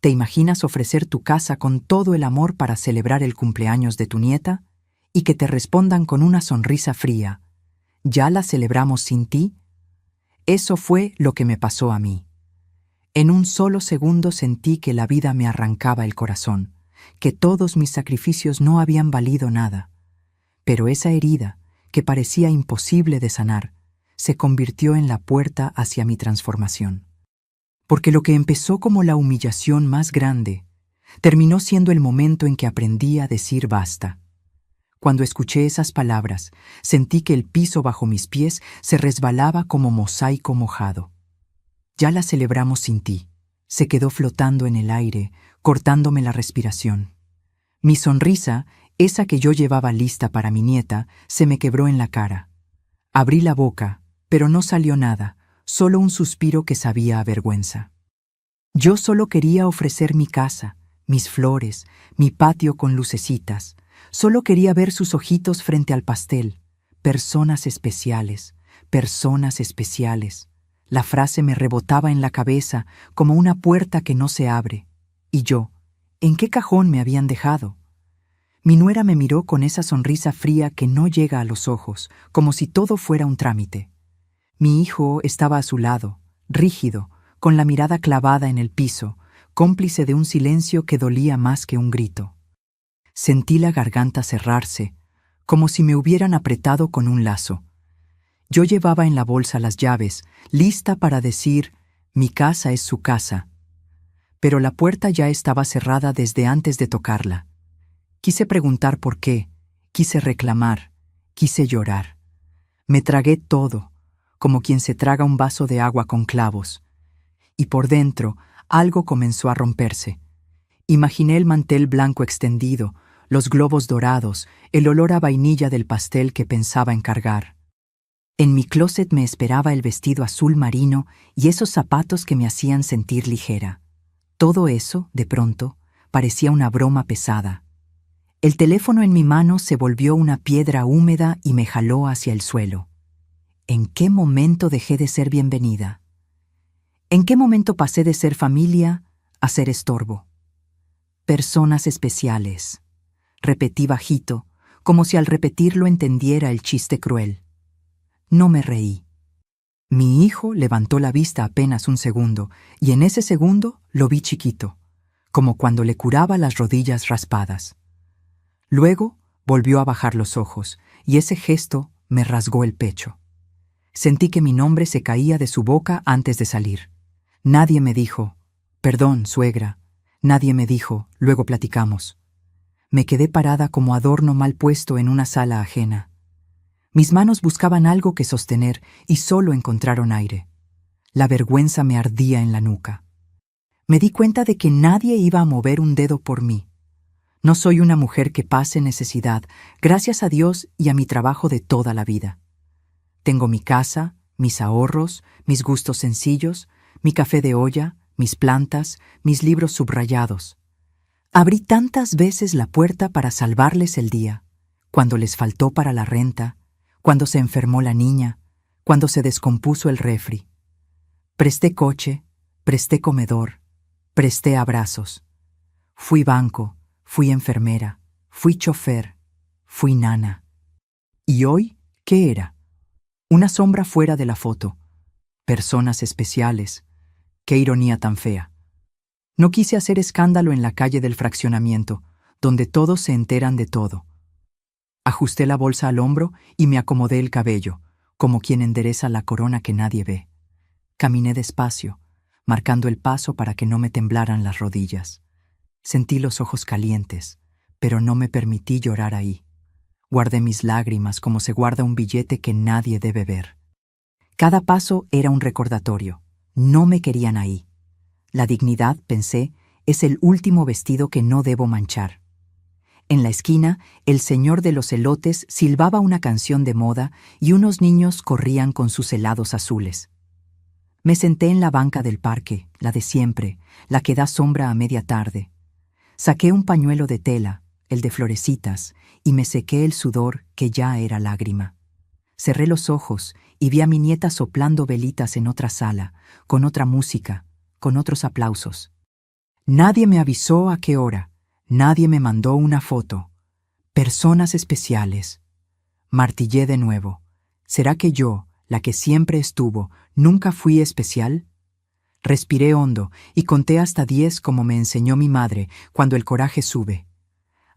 ¿Te imaginas ofrecer tu casa con todo el amor para celebrar el cumpleaños de tu nieta? Y que te respondan con una sonrisa fría: ¿ya la celebramos sin ti? Eso fue lo que me pasó a mí. En un solo segundo sentí que la vida me arrancaba el corazón, que todos mis sacrificios no habían valido nada. Pero esa herida, que parecía imposible de sanar, se convirtió en la puerta hacia mi transformación. Porque lo que empezó como la humillación más grande, terminó siendo el momento en que aprendí a decir basta. Cuando escuché esas palabras, sentí que el piso bajo mis pies se resbalaba como mosaico mojado. Ya la celebramos sin ti. Se quedó flotando en el aire, cortándome la respiración. Mi sonrisa, esa que yo llevaba lista para mi nieta, se me quebró en la cara. Abrí la boca, pero no salió nada, solo un suspiro que sabía a vergüenza. Yo solo quería ofrecer mi casa, mis flores, mi patio con lucecitas. Solo quería ver sus ojitos frente al pastel. Personas especiales, personas especiales. La frase me rebotaba en la cabeza como una puerta que no se abre. Y yo, ¿en qué cajón me habían dejado? Mi nuera me miró con esa sonrisa fría que no llega a los ojos, como si todo fuera un trámite. Mi hijo estaba a su lado, rígido, con la mirada clavada en el piso, cómplice de un silencio que dolía más que un grito. Sentí la garganta cerrarse, como si me hubieran apretado con un lazo. Yo llevaba en la bolsa las llaves, lista para decir: mi casa es su casa. Pero la puerta ya estaba cerrada desde antes de tocarla. Quise preguntar por qué, quise reclamar, quise llorar. Me tragué todo, como quien se traga un vaso de agua con clavos. Y por dentro, algo comenzó a romperse. Imaginé el mantel blanco extendido, los globos dorados, el olor a vainilla del pastel que pensaba encargar. En mi closet me esperaba el vestido azul marino y esos zapatos que me hacían sentir ligera. Todo eso, de pronto, parecía una broma pesada. El teléfono en mi mano se volvió una piedra húmeda y me jaló hacia el suelo. ¿En qué momento dejé de ser bienvenida? ¿En qué momento pasé de ser familia a ser estorbo? Personas especiales. Repetí bajito, como si al repetirlo entendiera el chiste cruel. No me reí. Mi hijo levantó la vista apenas un segundo, y en ese segundo lo vi chiquito, como cuando le curaba las rodillas raspadas. Luego volvió a bajar los ojos, y ese gesto me rasgó el pecho. Sentí que mi nombre se caía de su boca antes de salir. Nadie me dijo: perdón, suegra. Nadie me dijo: luego platicamos. Me quedé parada como adorno mal puesto en una sala ajena. Mis manos buscaban algo que sostener y solo encontraron aire. La vergüenza me ardía en la nuca. Me di cuenta de que nadie iba a mover un dedo por mí. No soy una mujer que pase necesidad, gracias a Dios y a mi trabajo de toda la vida. Tengo mi casa, mis ahorros, mis gustos sencillos, mi café de olla, mis plantas, mis libros subrayados. Abrí tantas veces la puerta para salvarles el día, cuando les faltó para la renta, cuando se enfermó la niña, cuando se descompuso el refri. Presté coche, presté comedor, presté abrazos. Fui banco, fui enfermera, fui chofer, fui nana. ¿Y hoy qué era? Una sombra fuera de la foto. Personas especiales. Qué ironía tan fea. No quise hacer escándalo en la calle del fraccionamiento, donde todos se enteran de todo. Ajusté la bolsa al hombro y me acomodé el cabello, como quien endereza la corona que nadie ve. Caminé despacio, marcando el paso para que no me temblaran las rodillas. Sentí los ojos calientes, pero no me permití llorar ahí. Guardé mis lágrimas como se guarda un billete que nadie debe ver. Cada paso era un recordatorio. No me querían ahí. La dignidad, pensé, es el último vestido que no debo manchar. En la esquina, el señor de los elotes silbaba una canción de moda y unos niños corrían con sus helados azules. Me senté en la banca del parque, la de siempre, la que da sombra a media tarde. Saqué un pañuelo de tela, el de florecitas, y me sequé el sudor que ya era lágrima. Cerré los ojos y vi a mi nieta soplando velitas en otra sala, con otra música, con otros aplausos. Nadie me avisó a qué hora, nadie me mandó una foto. Personas especiales. Martillé de nuevo. ¿Será que yo, la que siempre estuvo, nunca fui especial? Respiré hondo y conté hasta 10 como me enseñó mi madre cuando el coraje sube.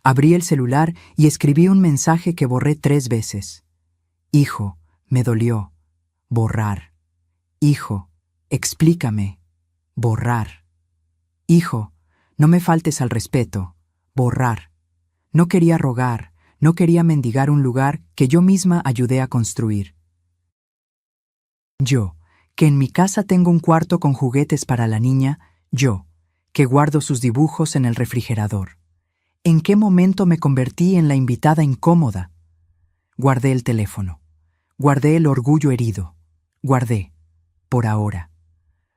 Abrí el celular y escribí un mensaje que borré 3 veces. Hijo, me dolió. Borrar. Hijo, explícame. Borrar. Hijo, no me faltes al respeto. Borrar. No quería rogar, no quería mendigar un lugar que yo misma ayudé a construir. Yo, que en mi casa tengo un cuarto con juguetes para la niña, yo, que guardo sus dibujos en el refrigerador. ¿En qué momento me convertí en la invitada incómoda? Guardé el teléfono. Guardé el orgullo herido. Guardé. Por ahora.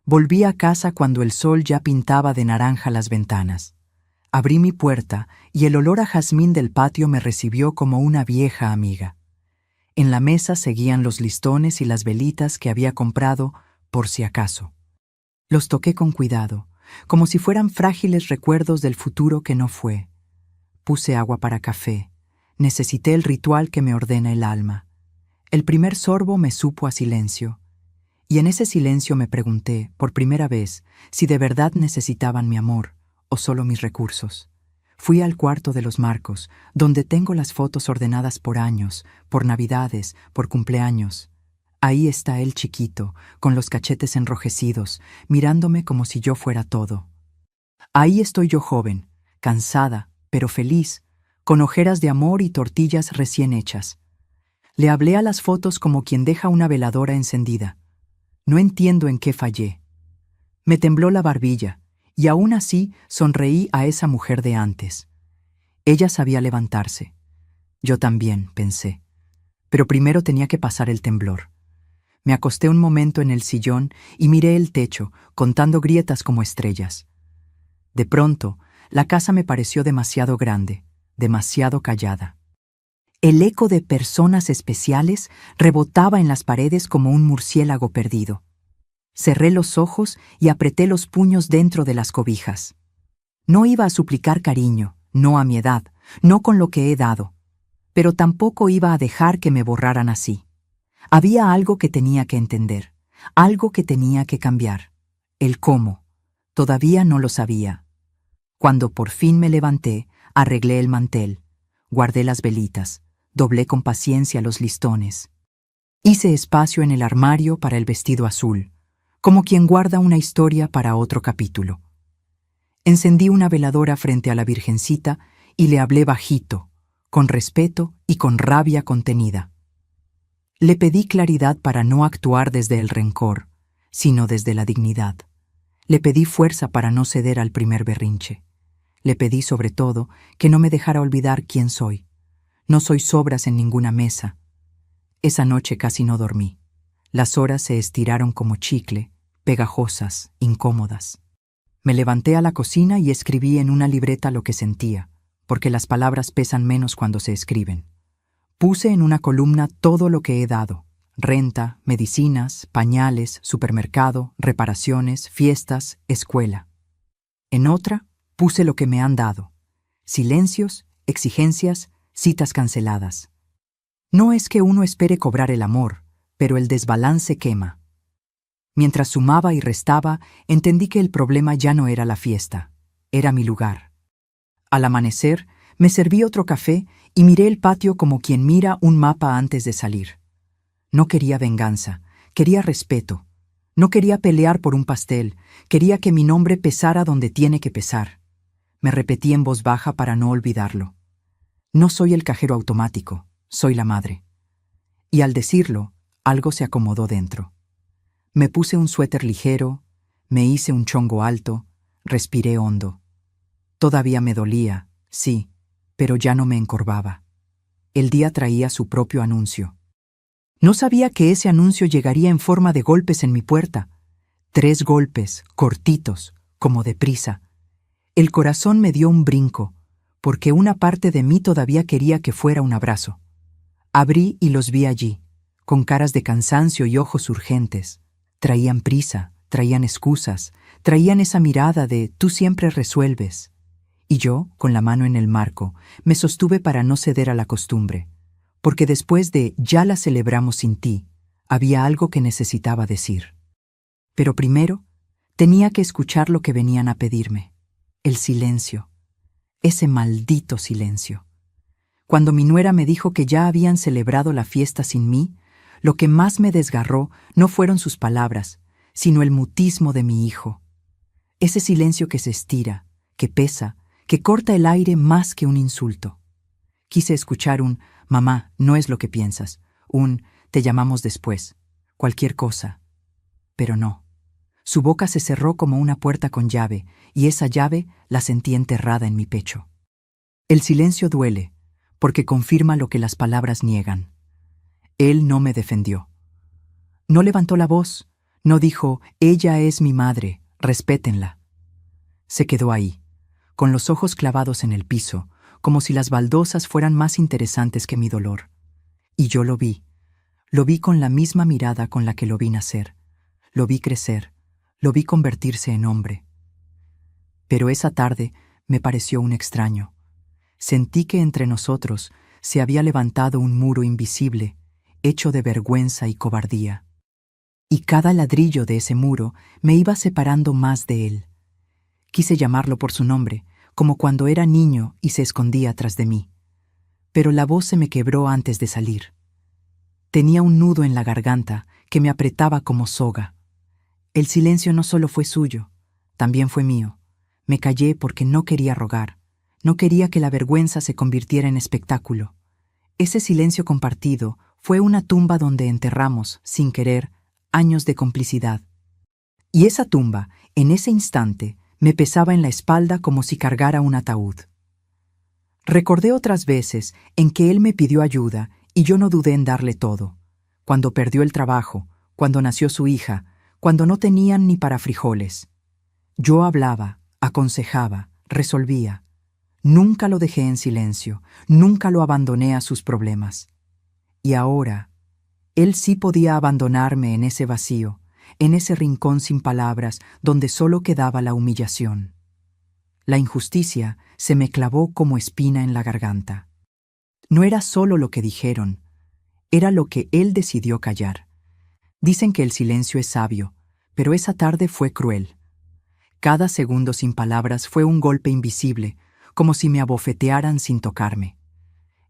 Volví a casa cuando el sol ya pintaba de naranja las ventanas. Abrí mi puerta y el olor a jazmín del patio me recibió como una vieja amiga. En la mesa seguían los listones y las velitas que había comprado por si acaso. Los toqué con cuidado, como si fueran frágiles recuerdos del futuro que no fue. Puse agua para café. Necesité el ritual que me ordena el alma. El primer sorbo me supo a silencio. Y en ese silencio me pregunté, por primera vez, si de verdad necesitaban mi amor o solo mis recursos. Fui al cuarto de los marcos, donde tengo las fotos ordenadas por años, por navidades, por cumpleaños. Ahí está él chiquito, con los cachetes enrojecidos, mirándome como si yo fuera todo. Ahí estoy yo joven, cansada, pero feliz, con ojeras de amor y tortillas recién hechas. Le hablé a las fotos como quien deja una veladora encendida. No entiendo en qué fallé. Me tembló la barbilla, y aún así sonreí a esa mujer de antes. Ella sabía levantarse. Yo también, pensé. Pero primero tenía que pasar el temblor. Me acosté un momento en el sillón y miré el techo, contando grietas como estrellas. De pronto, la casa me pareció demasiado grande, demasiado callada. El eco de personas especiales rebotaba en las paredes como un murciélago perdido. Cerré los ojos y apreté los puños dentro de las cobijas. No iba a suplicar cariño, no a mi edad, no con lo que he dado, pero tampoco iba a dejar que me borraran así. Había algo que tenía que entender, algo que tenía que cambiar. El cómo. Todavía no lo sabía. Cuando por fin me levanté, arreglé el mantel, guardé las velitas, doblé con paciencia los listones. Hice espacio en el armario para el vestido azul, como quien guarda una historia para otro capítulo. Encendí una veladora frente a la Virgencita y le hablé bajito, con respeto y con rabia contenida. Le pedí claridad para no actuar desde el rencor, sino desde la dignidad. Le pedí fuerza para no ceder al primer berrinche. Le pedí, sobre todo, que no me dejara olvidar quién soy. No soy sobras en ninguna mesa. Esa noche casi no dormí. Las horas se estiraron como chicle, pegajosas, incómodas. Me levanté a la cocina y escribí en una libreta lo que sentía, porque las palabras pesan menos cuando se escriben. Puse en una columna todo lo que he dado: renta, medicinas, pañales, supermercado, reparaciones, fiestas, escuela. En otra, puse lo que me han dado: silencios, exigencias, citas canceladas. No es que uno espere cobrar el amor, pero el desbalance quema. Mientras sumaba y restaba, entendí que el problema ya no era la fiesta, era mi lugar. Al amanecer, me serví otro café y miré el patio como quien mira un mapa antes de salir. No quería venganza, quería respeto. No quería pelear por un pastel, quería que mi nombre pesara donde tiene que pesar. Me repetí en voz baja para no olvidarlo. No soy el cajero automático, soy la madre. Y al decirlo, algo se acomodó dentro. Me puse un suéter ligero, me hice un chongo alto, respiré hondo. Todavía me dolía, sí, pero ya no me encorvaba. El día traía su propio anuncio. No sabía que ese anuncio llegaría en forma de golpes en mi puerta. 3 golpes, cortitos, como deprisa. El corazón me dio un brinco, porque una parte de mí todavía quería que fuera un abrazo. Abrí y los vi allí, con caras de cansancio y ojos urgentes. Traían prisa, traían excusas, traían esa mirada de «tú siempre resuelves». Y yo, con la mano en el marco, me sostuve para no ceder a la costumbre, porque después de «ya la celebramos sin ti», había algo que necesitaba decir. Pero primero, tenía que escuchar lo que venían a pedirme. El silencio. Ese maldito silencio. Cuando mi nuera me dijo que ya habían celebrado la fiesta sin mí, lo que más me desgarró no fueron sus palabras, sino el mutismo de mi hijo. Ese silencio que se estira, que pesa, que corta el aire más que un insulto. Quise escuchar un «mamá, no es lo que piensas», un «te llamamos después», cualquier cosa. Pero no. Su boca se cerró como una puerta con llave, y esa llave la sentí enterrada en mi pecho. El silencio duele, porque confirma lo que las palabras niegan. Él no me defendió. No levantó la voz, no dijo «ella es mi madre, respétenla». Se quedó ahí, con los ojos clavados en el piso, como si las baldosas fueran más interesantes que mi dolor. Y yo lo vi con la misma mirada con la que lo vi nacer, lo vi crecer, lo vi convertirse en hombre. Pero esa tarde me pareció un extraño. Sentí que entre nosotros se había levantado un muro invisible, hecho de vergüenza y cobardía. Y cada ladrillo de ese muro me iba separando más de él. Quise llamarlo por su nombre, como cuando era niño y se escondía tras de mí. Pero la voz se me quebró antes de salir. Tenía un nudo en la garganta que me apretaba como soga. El silencio no solo fue suyo, también fue mío. Me callé porque no quería rogar, no quería que la vergüenza se convirtiera en espectáculo. Ese silencio compartido fue una tumba donde enterramos, sin querer, años de complicidad. Y esa tumba, en ese instante, me pesaba en la espalda como si cargara un ataúd. Recordé otras veces en que él me pidió ayuda y yo no dudé en darle todo. Cuando perdió el trabajo, cuando nació su hija, cuando no tenían ni para frijoles. Yo hablaba, aconsejaba, resolvía. Nunca lo dejé en silencio, nunca lo abandoné a sus problemas. Y ahora, él sí podía abandonarme en ese vacío, en ese rincón sin palabras donde solo quedaba la humillación. La injusticia se me clavó como espina en la garganta. No era solo lo que dijeron, era lo que él decidió callar. Dicen que el silencio es sabio, pero esa tarde fue cruel. Cada segundo sin palabras fue un golpe invisible, como si me abofetearan sin tocarme.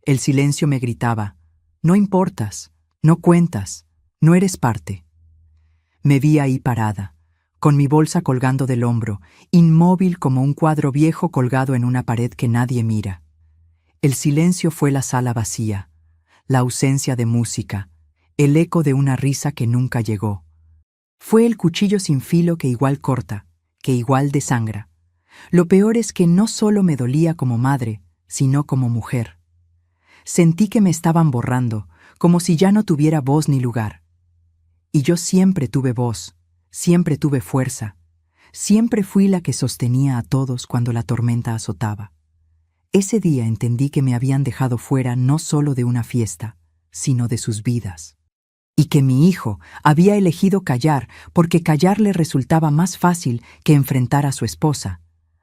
El silencio me gritaba, «No importas, no cuentas, no eres parte». Me vi ahí parada, con mi bolsa colgando del hombro, inmóvil como un cuadro viejo colgado en una pared que nadie mira. El silencio fue la sala vacía, la ausencia de música, el eco de una risa que nunca llegó. Fue el cuchillo sin filo que igual corta, que igual desangra. Lo peor es que no solo me dolía como madre, sino como mujer. Sentí que me estaban borrando, como si ya no tuviera voz ni lugar. Y yo siempre tuve voz, siempre tuve fuerza, siempre fui la que sostenía a todos cuando la tormenta azotaba. Ese día entendí que me habían dejado fuera no solo de una fiesta, sino de sus vidas. Y que mi hijo había elegido callar porque callar le resultaba más fácil que enfrentar a su esposa,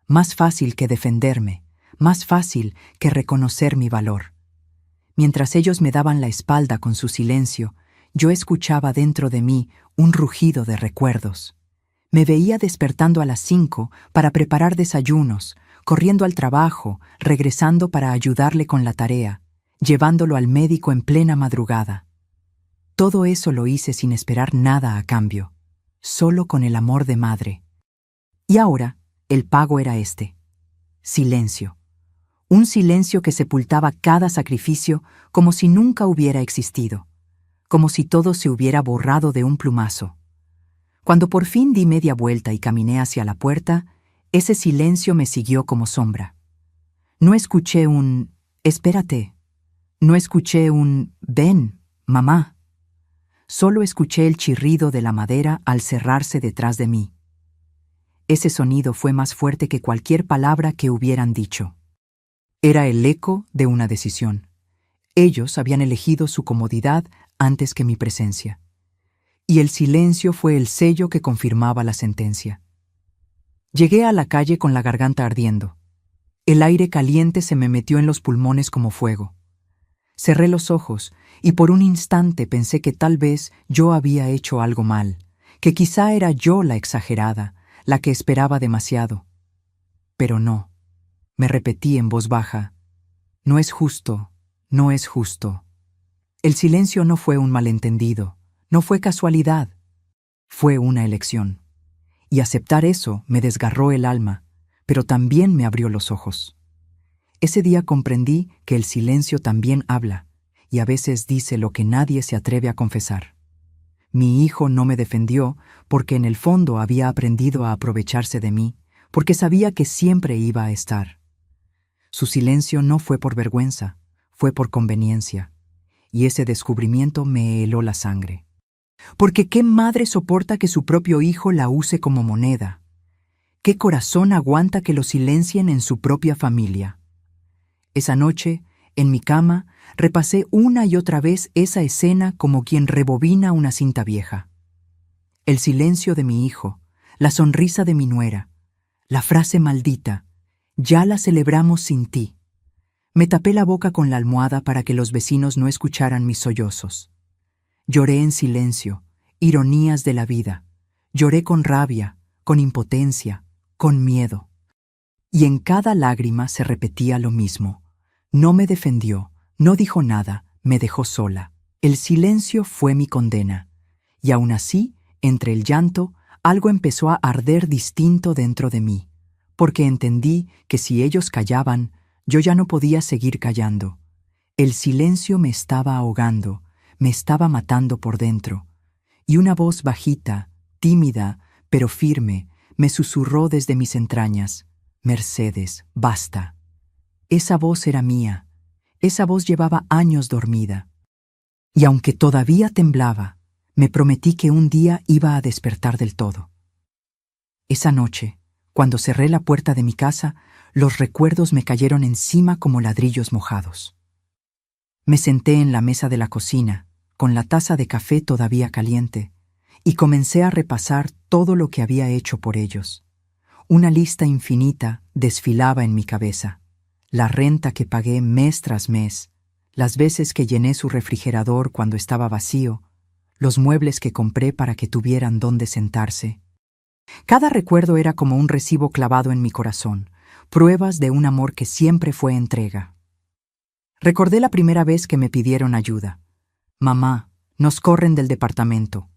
más fácil que defenderme, más fácil que reconocer mi valor. Mientras ellos me daban la espalda con su silencio, yo escuchaba dentro de mí un rugido de recuerdos. Me veía despertando a las 5 para preparar desayunos, corriendo al trabajo, regresando para ayudarle con la tarea, llevándolo al médico en plena madrugada. Todo eso lo hice sin esperar nada a cambio, solo con el amor de madre. Y ahora, el pago era este: silencio. Un silencio que sepultaba cada sacrificio como si nunca hubiera existido, como si todo se hubiera borrado de un plumazo. Cuando por fin di media vuelta y caminé hacia la puerta, ese silencio me siguió como sombra. No escuché un «espérate», no escuché un «ven, mamá». Solo escuché el chirrido de la madera al cerrarse detrás de mí. Ese sonido fue más fuerte que cualquier palabra que hubieran dicho. Era el eco de una decisión. Ellos habían elegido su comodidad antes que mi presencia. y el silencio fue el sello que confirmaba la sentencia. Llegué a la calle con la garganta ardiendo. El aire caliente se me metió en los pulmones como fuego. Cerré los ojos y por un instante pensé que tal vez yo había hecho algo mal, que quizá era yo la exagerada, la que esperaba demasiado. Pero no. Me repetí en voz baja: no es justo, no es justo. El silencio no fue un malentendido, no fue casualidad, fue una elección. Y aceptar eso me desgarró el alma, pero también me abrió los ojos. Ese día comprendí que el silencio también habla, y a veces dice lo que nadie se atreve a confesar. Mi hijo no me defendió porque en el fondo había aprendido a aprovecharse de mí, porque sabía que siempre iba a estar. Su silencio no fue por vergüenza, fue por conveniencia, y ese descubrimiento me heló la sangre. Porque ¿qué madre soporta que su propio hijo la use como moneda? ¿Qué corazón aguanta que lo silencien en su propia familia? Esa noche, en mi cama, repasé una y otra vez esa escena como quien rebobina una cinta vieja. El silencio de mi hijo, la sonrisa de mi nuera, la frase maldita: ya la celebramos sin ti. Me tapé la boca con la almohada para que los vecinos no escucharan mis sollozos. Lloré en silencio, ironías de la vida. Lloré con rabia, con impotencia, con miedo. Y en cada lágrima se repetía lo mismo. No me defendió, no dijo nada, me dejó sola. El silencio fue mi condena. Y aún así, entre el llanto, algo empezó a arder distinto dentro de mí, porque entendí que si ellos callaban, yo ya no podía seguir callando. El silencio me estaba ahogando, me estaba matando por dentro. Y una voz bajita, tímida, pero firme, me susurró desde mis entrañas: Mercedes, basta. Esa voz era mía. Esa voz llevaba años dormida. Y aunque todavía temblaba, me prometí que un día iba a despertar del todo. Esa noche, cuando cerré la puerta de mi casa, los recuerdos me cayeron encima como ladrillos mojados. Me senté en la mesa de la cocina, con la taza de café todavía caliente, y comencé a repasar todo lo que había hecho por ellos. Una lista infinita desfilaba en mi cabeza. La renta que pagué mes tras mes, las veces que llené su refrigerador cuando estaba vacío, los muebles que compré para que tuvieran dónde sentarse. Cada recuerdo era como un recibo clavado en mi corazón, pruebas de un amor que siempre fue entrega. Recordé la primera vez que me pidieron ayuda. Mamá, nos corren del departamento.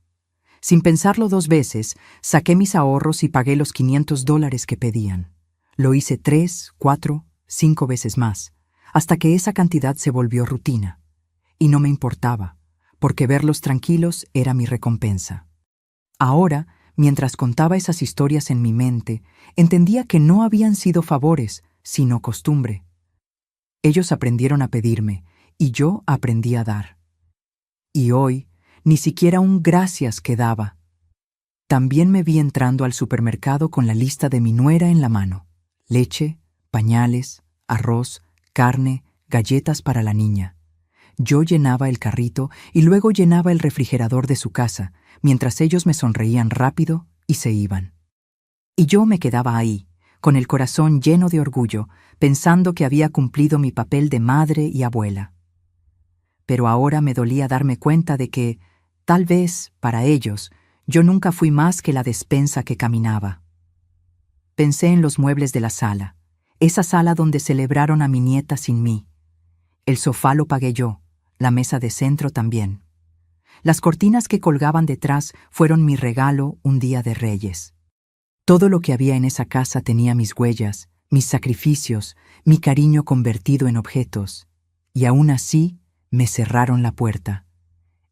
Sin pensarlo 2 veces, saqué mis ahorros y pagué los $500 que pedían. Lo hice 3, 4, 5 veces más, hasta que esa cantidad se volvió rutina. Y no me importaba, porque verlos tranquilos era mi recompensa. Ahora, mientras contaba esas historias en mi mente, entendía que no habían sido favores, sino costumbre. Ellos aprendieron a pedirme, y yo aprendí a dar. Y hoy, ni siquiera un gracias quedaba. También me vi entrando al supermercado con la lista de mi nuera en la mano: leche, pañales, arroz, carne, galletas para la niña. Yo llenaba el carrito y luego llenaba el refrigerador de su casa, mientras ellos me sonreían rápido y se iban. Y yo me quedaba ahí, con el corazón lleno de orgullo, pensando que había cumplido mi papel de madre y abuela. Pero ahora me dolía darme cuenta de que, tal vez, para ellos, yo nunca fui más que la despensa que caminaba. Pensé en los muebles de la sala, esa sala donde celebraron a mi nieta sin mí. El sofá lo pagué yo, la mesa de centro también. Las cortinas que colgaban detrás fueron mi regalo un día de Reyes. Todo lo que había en esa casa tenía mis huellas, mis sacrificios, mi cariño convertido en objetos. Y aún así, me cerraron la puerta.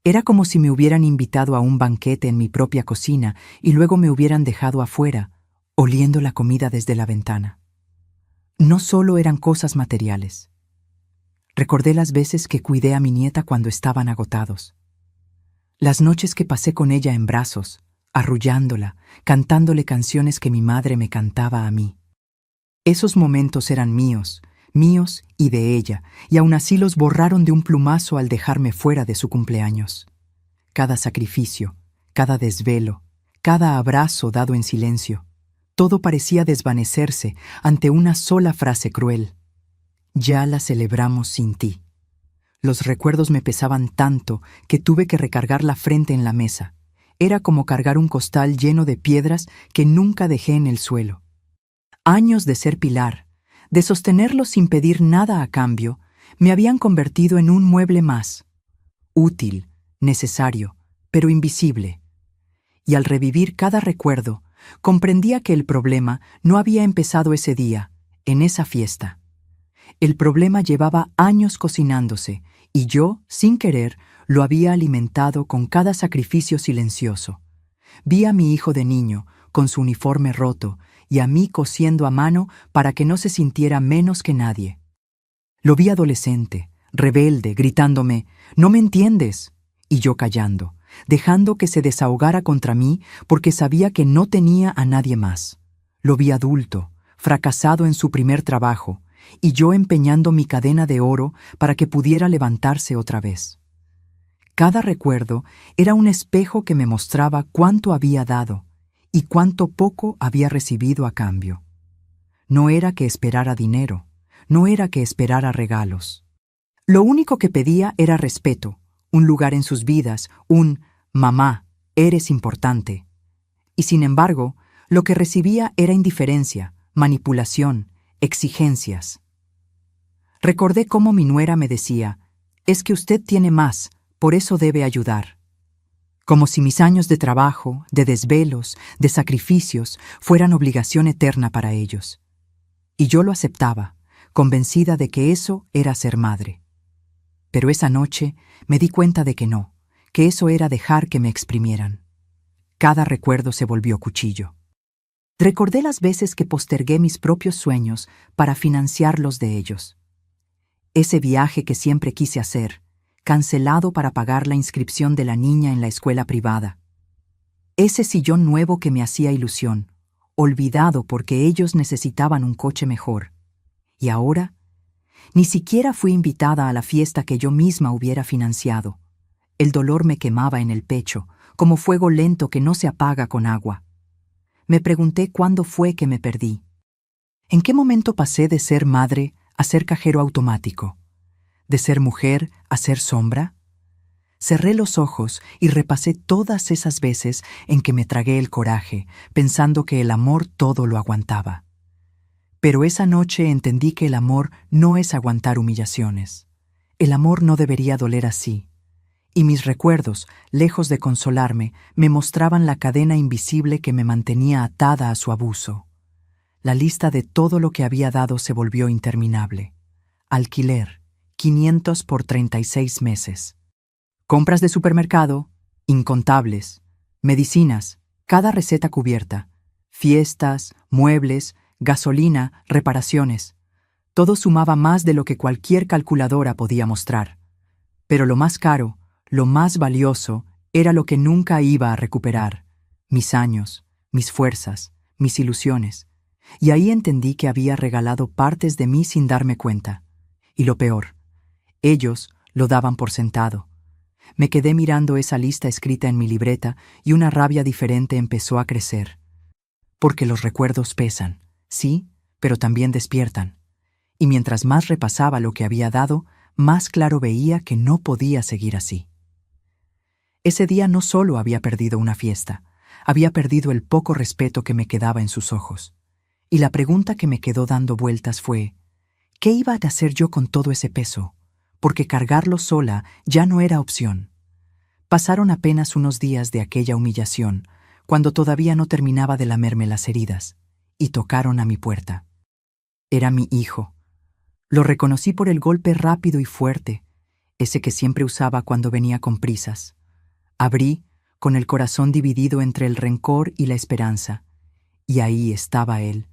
Era como si me hubieran invitado a un banquete en mi propia cocina y luego me hubieran dejado afuera, oliendo la comida desde la ventana. No solo eran cosas materiales. Recordé las veces que cuidé a mi nieta cuando estaban agotados. Las noches que pasé con ella en brazos, arrullándola, cantándole canciones que mi madre me cantaba a mí. Esos momentos eran míos, míos y de ella, y aún así los borraron de un plumazo al dejarme fuera de su cumpleaños. Cada sacrificio, cada desvelo, cada abrazo dado en silencio. Todo parecía desvanecerse ante una sola frase cruel. Ya la celebramos sin ti. Los recuerdos me pesaban tanto que tuve que recargar la frente en la mesa. Era como cargar un costal lleno de piedras que nunca dejé en el suelo. Años de ser pilar, de sostenerlo sin pedir nada a cambio, me habían convertido en un mueble más. Útil, necesario, pero invisible. Y al revivir cada recuerdo, comprendía que el problema no había empezado ese día, en esa fiesta. El problema llevaba años cocinándose, y yo, sin querer, lo había alimentado con cada sacrificio silencioso. Vi a mi hijo de niño, con su uniforme roto, y a mí cosiendo a mano para que no se sintiera menos que nadie. Lo vi adolescente, rebelde, gritándome, «¡No me entiendes!» y yo callando, dejando que se desahogara contra mí porque sabía que no tenía a nadie más. Lo vi adulto, fracasado en su primer trabajo, y yo empeñando mi cadena de oro para que pudiera levantarse otra vez. Cada recuerdo era un espejo que me mostraba cuánto había dado y cuánto poco había recibido a cambio. No era que esperara dinero, no era que esperara regalos. Lo único que pedía era respeto, un lugar en sus vidas, un «mamá, eres importante». Y sin embargo, lo que recibía era indiferencia, manipulación, exigencias. Recordé cómo mi nuera me decía, «Es que usted tiene más, por eso debe ayudar». Como si mis años de trabajo, de desvelos, de sacrificios, fueran obligación eterna para ellos. Y yo lo aceptaba, convencida de que eso era ser madre. Pero esa noche me di cuenta de que no, que eso era dejar que me exprimieran. Cada recuerdo se volvió cuchillo. Recordé las veces que postergué mis propios sueños para financiar los de ellos. Ese viaje que siempre quise hacer, cancelado para pagar la inscripción de la niña en la escuela privada. Ese sillón nuevo que me hacía ilusión, olvidado porque ellos necesitaban un coche mejor. Y ahora, ni siquiera fui invitada a la fiesta que yo misma hubiera financiado. El dolor me quemaba en el pecho, como fuego lento que no se apaga con agua. Me pregunté cuándo fue que me perdí. ¿En qué momento pasé de ser madre a ser cajero automático? ¿De ser mujer a ser sombra? Cerré los ojos y repasé todas esas veces en que me tragué el coraje, pensando que el amor todo lo aguantaba. Pero esa noche entendí que el amor no es aguantar humillaciones. El amor no debería doler así. Y mis recuerdos, lejos de consolarme, me mostraban la cadena invisible que me mantenía atada a su abuso. La lista de todo lo que había dado se volvió interminable. Alquiler, 500 por 36 meses. Compras de supermercado, incontables. Medicinas, cada receta cubierta. Fiestas, muebles, gasolina, reparaciones. Todo sumaba más de lo que cualquier calculadora podía mostrar. Pero lo más caro, lo más valioso, era lo que nunca iba a recuperar. Mis años, mis fuerzas, mis ilusiones. Y ahí entendí que había regalado partes de mí sin darme cuenta. Y lo peor, ellos lo daban por sentado. Me quedé mirando esa lista escrita en mi libreta y una rabia diferente empezó a crecer. Porque los recuerdos pesan, sí, pero también despiertan. Y mientras más repasaba lo que había dado, más claro veía que no podía seguir así. Ese día no solo había perdido una fiesta, había perdido el poco respeto que me quedaba en sus ojos. Y la pregunta que me quedó dando vueltas fue, ¿qué iba a hacer yo con todo ese peso? Porque cargarlo sola ya no era opción. Pasaron apenas unos días de aquella humillación, cuando todavía no terminaba de lamerme las heridas, y tocaron a mi puerta. Era mi hijo. Lo reconocí por el golpe rápido y fuerte, ese que siempre usaba cuando venía con prisas. Abrí, con el corazón dividido entre el rencor y la esperanza, y ahí estaba él,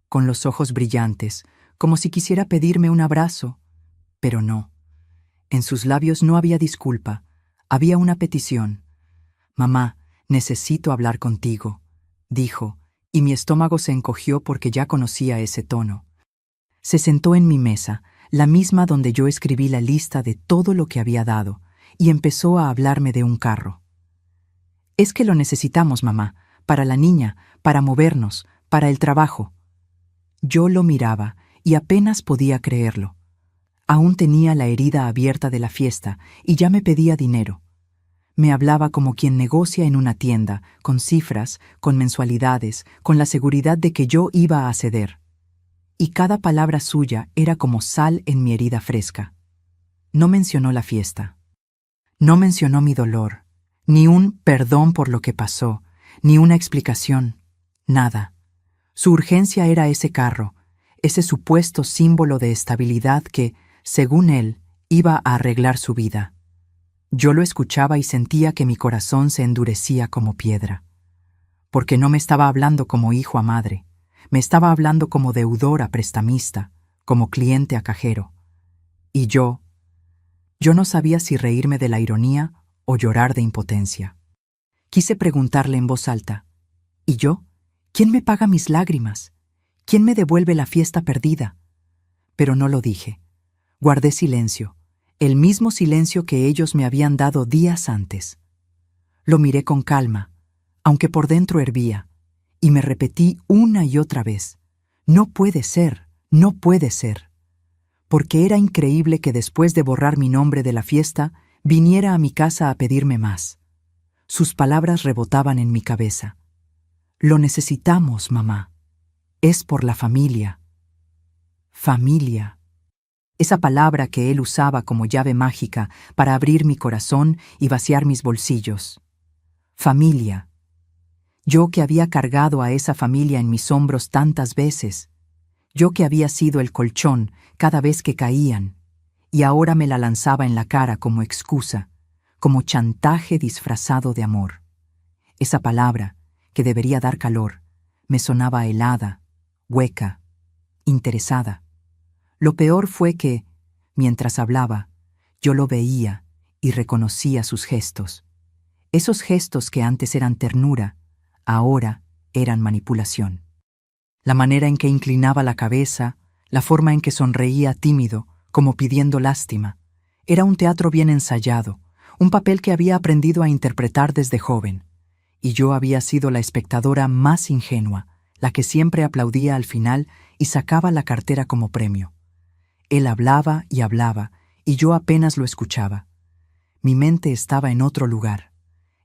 con los ojos brillantes, como si quisiera pedirme un abrazo, pero no. En sus labios no había disculpa, había una petición. «Mamá, necesito hablar contigo», dijo, y mi estómago se encogió porque ya conocía ese tono. Se sentó en mi mesa, la misma donde yo escribí la lista de todo lo que había dado, y empezó a hablarme de un carro. Es que lo necesitamos, mamá, para la niña, para movernos, para el trabajo. Yo lo miraba y apenas podía creerlo. Aún tenía la herida abierta de la fiesta y ya me pedía dinero. Me hablaba como quien negocia en una tienda, con cifras, con mensualidades, con la seguridad de que yo iba a ceder. Y cada palabra suya era como sal en mi herida fresca. No mencionó la fiesta. No mencionó mi dolor, ni un perdón por lo que pasó, ni una explicación, nada. Su urgencia era ese carro, ese supuesto símbolo de estabilidad que, según él, iba a arreglar su vida. Yo lo escuchaba y sentía que mi corazón se endurecía como piedra. Porque no me estaba hablando como hijo a madre, me estaba hablando como deudor a prestamista, como cliente a cajero. Y yo no sabía si reírme de la ironía o llorar de impotencia. Quise preguntarle en voz alta, ¿y yo? ¿Quién me paga mis lágrimas? ¿Quién me devuelve la fiesta perdida? Pero no lo dije. Guardé silencio, el mismo silencio que ellos me habían dado días antes. Lo miré con calma, aunque por dentro hervía, y me repetí una y otra vez, no puede ser, no puede ser. Porque era increíble que después de borrar mi nombre de la fiesta, viniera a mi casa a pedirme más. Sus palabras rebotaban en mi cabeza. Lo necesitamos, mamá. Es por la familia. Familia. Esa palabra que él usaba como llave mágica para abrir mi corazón y vaciar mis bolsillos. Familia. Yo que había cargado a esa familia en mis hombros tantas veces. Yo que había sido el colchón cada vez que caían, y ahora me la lanzaba en la cara como excusa, como chantaje disfrazado de amor. Esa palabra, que debería dar calor, me sonaba helada, hueca, interesada. Lo peor fue que, mientras hablaba, yo lo veía y reconocía sus gestos. Esos gestos que antes eran ternura, ahora eran manipulación. La manera en que inclinaba la cabeza, la forma en que sonreía tímido, como pidiendo lástima, era un teatro bien ensayado, un papel que había aprendido a interpretar desde joven. Y yo había sido la espectadora más ingenua, la que siempre aplaudía al final y sacaba la cartera como premio. Él hablaba y hablaba, y yo apenas lo escuchaba. Mi mente estaba en otro lugar,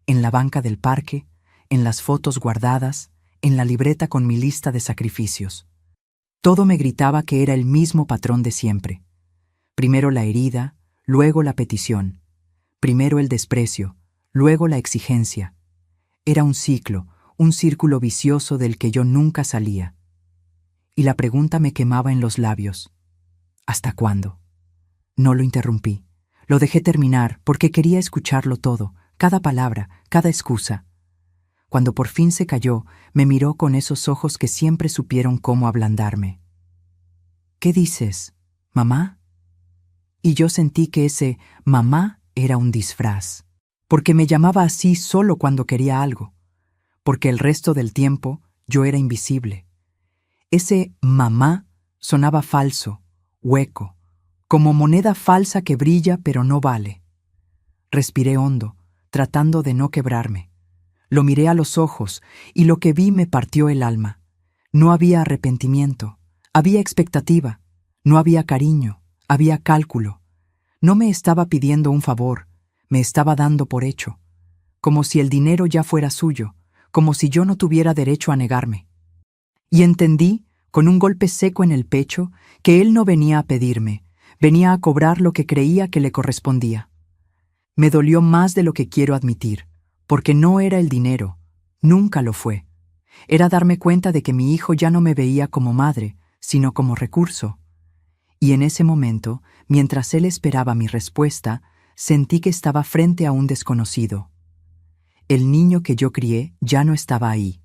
en la banca del parque, en las fotos guardadas, en la libreta con mi lista de sacrificios. Todo me gritaba que era el mismo patrón de siempre. Primero la herida, luego la petición. Primero el desprecio, luego la exigencia. Era un ciclo, un círculo vicioso del que yo nunca salía. Y la pregunta me quemaba en los labios. ¿Hasta cuándo? No lo interrumpí. Lo dejé terminar porque quería escucharlo todo, cada palabra, cada excusa. Cuando por fin se calló, me miró con esos ojos que siempre supieron cómo ablandarme. ¿Qué dices, mamá? Y yo sentí que ese mamá era un disfraz, porque me llamaba así solo cuando quería algo, porque el resto del tiempo yo era invisible. Ese mamá sonaba falso, hueco, como moneda falsa que brilla pero no vale. Respiré hondo, tratando de no quebrarme. Lo miré a los ojos y lo que vi me partió el alma. No había arrepentimiento, había expectativa, no había cariño, había cálculo. No me estaba pidiendo un favor, me estaba dando por hecho, como si el dinero ya fuera suyo, como si yo no tuviera derecho a negarme. Y entendí, con un golpe seco en el pecho, que él no venía a pedirme, venía a cobrar lo que creía que le correspondía. Me dolió más de lo que quiero admitir, porque no era el dinero, nunca lo fue. Era darme cuenta de que mi hijo ya no me veía como madre, sino como recurso. Y en ese momento, mientras él esperaba mi respuesta, sentí que estaba frente a un desconocido. El niño que yo crié ya no estaba ahí.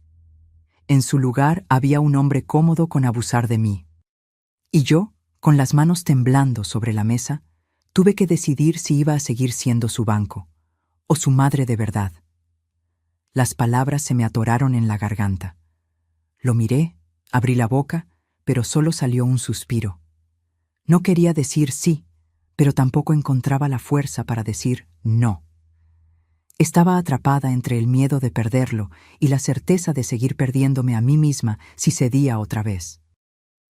En su lugar había un hombre cómodo con abusar de mí. Y yo, con las manos temblando sobre la mesa, tuve que decidir si iba a seguir siendo su banco, o su madre de verdad. Las palabras se me atoraron en la garganta. Lo miré, abrí la boca, pero solo salió un suspiro. No quería decir sí, pero tampoco encontraba la fuerza para decir no. Estaba atrapada entre el miedo de perderlo y la certeza de seguir perdiéndome a mí misma si cedía otra vez.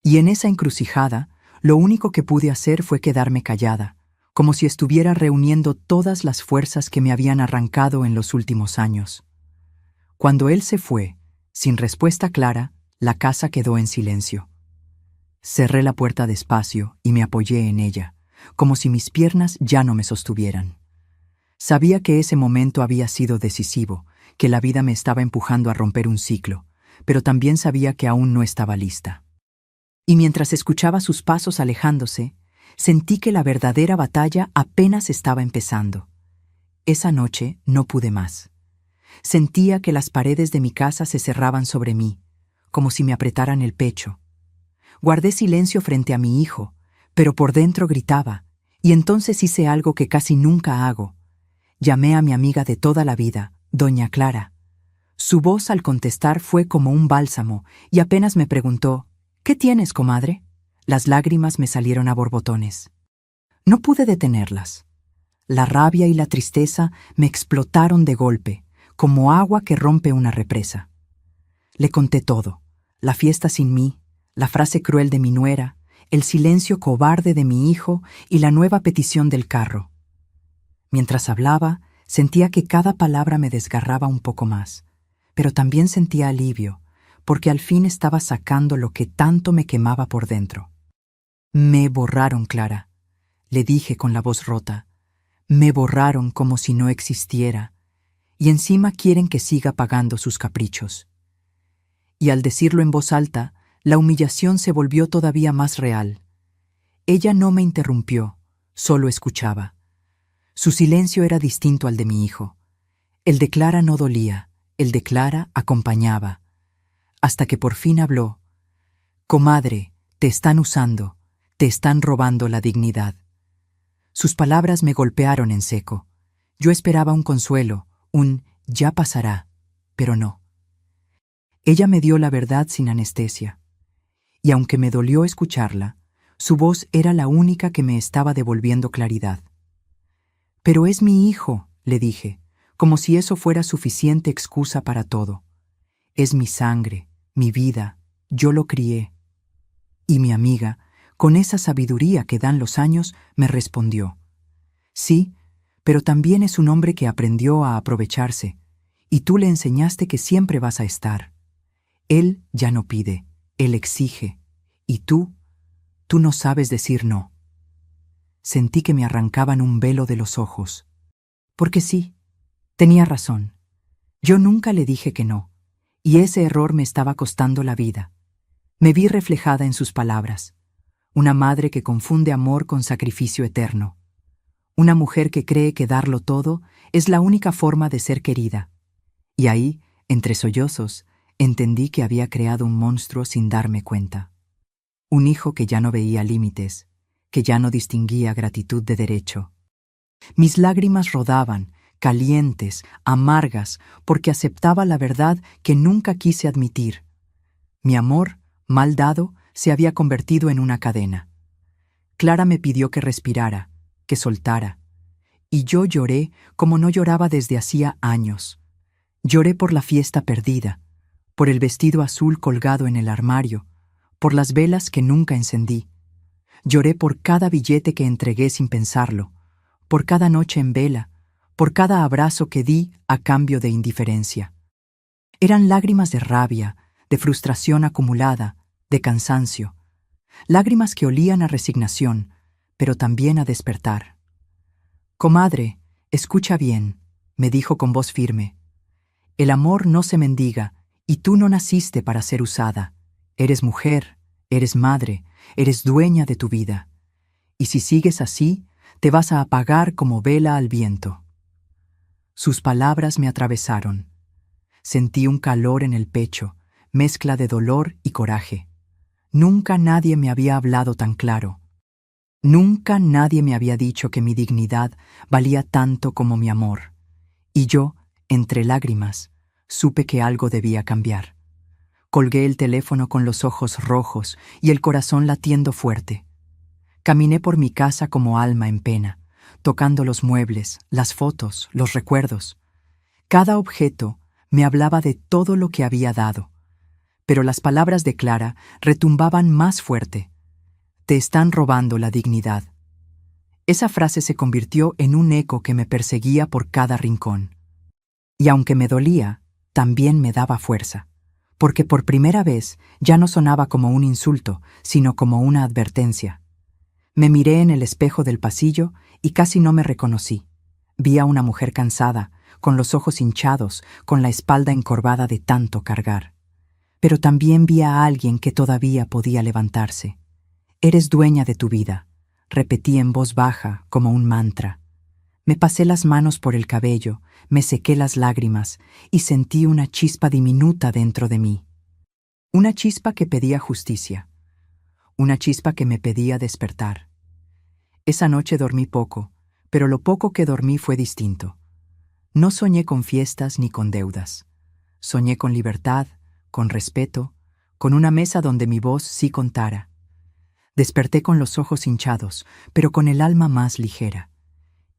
Y en esa encrucijada, lo único que pude hacer fue quedarme callada, como si estuviera reuniendo todas las fuerzas que me habían arrancado en los últimos años. Cuando él se fue, sin respuesta clara, la casa quedó en silencio. Cerré la puerta despacio y me apoyé en ella, como si mis piernas ya no me sostuvieran. Sabía que ese momento había sido decisivo, que la vida me estaba empujando a romper un ciclo, pero también sabía que aún no estaba lista. Y mientras escuchaba sus pasos alejándose, sentí que la verdadera batalla apenas estaba empezando. Esa noche no pude más. Sentía que las paredes de mi casa se cerraban sobre mí, como si me apretaran el pecho. Guardé silencio frente a mi hijo, pero por dentro gritaba, y entonces hice algo que casi nunca hago. Llamé a mi amiga de toda la vida, doña Clara. Su voz al contestar fue como un bálsamo, y apenas me preguntó, «¿Qué tienes, comadre?». Las lágrimas me salieron a borbotones. No pude detenerlas. La rabia y la tristeza me explotaron de golpe, como agua que rompe una represa. Le conté todo, la fiesta sin mí, la frase cruel de mi nuera, el silencio cobarde de mi hijo y la nueva petición del carro. Mientras hablaba, sentía que cada palabra me desgarraba un poco más, pero también sentía alivio, porque al fin estaba sacando lo que tanto me quemaba por dentro. «Me borraron, Clara», le dije con la voz rota. «Me borraron como si no existiera, y encima quieren que siga pagando sus caprichos». Y al decirlo en voz alta, la humillación se volvió todavía más real. Ella no me interrumpió, solo escuchaba. Su silencio era distinto al de mi hijo. El de Clara no dolía, el de Clara acompañaba. Hasta que por fin habló. «Comadre, te están usando, te están robando la dignidad». Sus palabras me golpearon en seco. Yo esperaba un consuelo, un «ya pasará», pero no. Ella me dio la verdad sin anestesia. Y aunque me dolió escucharla, su voz era la única que me estaba devolviendo claridad. «Pero es mi hijo», le dije, como si eso fuera suficiente excusa para todo. «Es mi sangre, mi vida, yo lo crié». Y mi amiga, con esa sabiduría que dan los años, me respondió: «Sí, pero también es un hombre que aprendió a aprovecharse, y tú le enseñaste que siempre vas a estar. Él ya no pide, él exige, y tú no sabes decir no». Sentí que me arrancaban un velo de los ojos. Porque sí, tenía razón. Yo nunca le dije que no, y ese error me estaba costando la vida. Me vi reflejada en sus palabras. Una madre que confunde amor con sacrificio eterno. Una mujer que cree que darlo todo es la única forma de ser querida. Y ahí, entre sollozos, entendí que había creado un monstruo sin darme cuenta. Un hijo que ya no veía límites, que ya no distinguía gratitud de derecho. Mis lágrimas rodaban, calientes, amargas, porque aceptaba la verdad que nunca quise admitir. Mi amor, mal dado, se había convertido en una cadena. Clara me pidió que respirara, que soltara, y yo lloré como no lloraba desde hacía años. Lloré por la fiesta perdida, por el vestido azul colgado en el armario, por las velas que nunca encendí. Lloré por cada billete que entregué sin pensarlo, por cada noche en vela, por cada abrazo que di a cambio de indiferencia. Eran lágrimas de rabia, de frustración acumulada, de cansancio. Lágrimas que olían a resignación, pero también a despertar. «Comadre, escucha bien», me dijo con voz firme. «El amor no se mendiga, y tú no naciste para ser usada. Eres mujer, eres madre, eres dueña de tu vida. Y si sigues así, te vas a apagar como vela al viento». Sus palabras me atravesaron. Sentí un calor en el pecho, mezcla de dolor y coraje. Nunca nadie me había hablado tan claro. Nunca nadie me había dicho que mi dignidad valía tanto como mi amor. Y yo, entre lágrimas, supe que algo debía cambiar. Colgué el teléfono con los ojos rojos y el corazón latiendo fuerte. Caminé por mi casa como alma en pena, tocando los muebles, las fotos, los recuerdos. Cada objeto me hablaba de todo lo que había dado, pero las palabras de Clara retumbaban más fuerte. Te están robando la dignidad. Esa frase se convirtió en un eco que me perseguía por cada rincón. Y aunque me dolía, también me daba fuerza, porque por primera vez ya no sonaba como un insulto, sino como una advertencia. Me miré en el espejo del pasillo y casi no me reconocí. Vi a una mujer cansada, con los ojos hinchados, con la espalda encorvada de tanto cargar. Pero también vi a alguien que todavía podía levantarse. Eres dueña de tu vida, repetí en voz baja, como un mantra. Me pasé las manos por el cabello, me sequé las lágrimas y sentí una chispa diminuta dentro de mí. Una chispa que pedía justicia. Una chispa que me pedía despertar. Esa noche dormí poco, pero lo poco que dormí fue distinto. No soñé con fiestas ni con deudas. Soñé con libertad, con respeto, con una mesa donde mi voz sí contara. Desperté con los ojos hinchados, pero con el alma más ligera.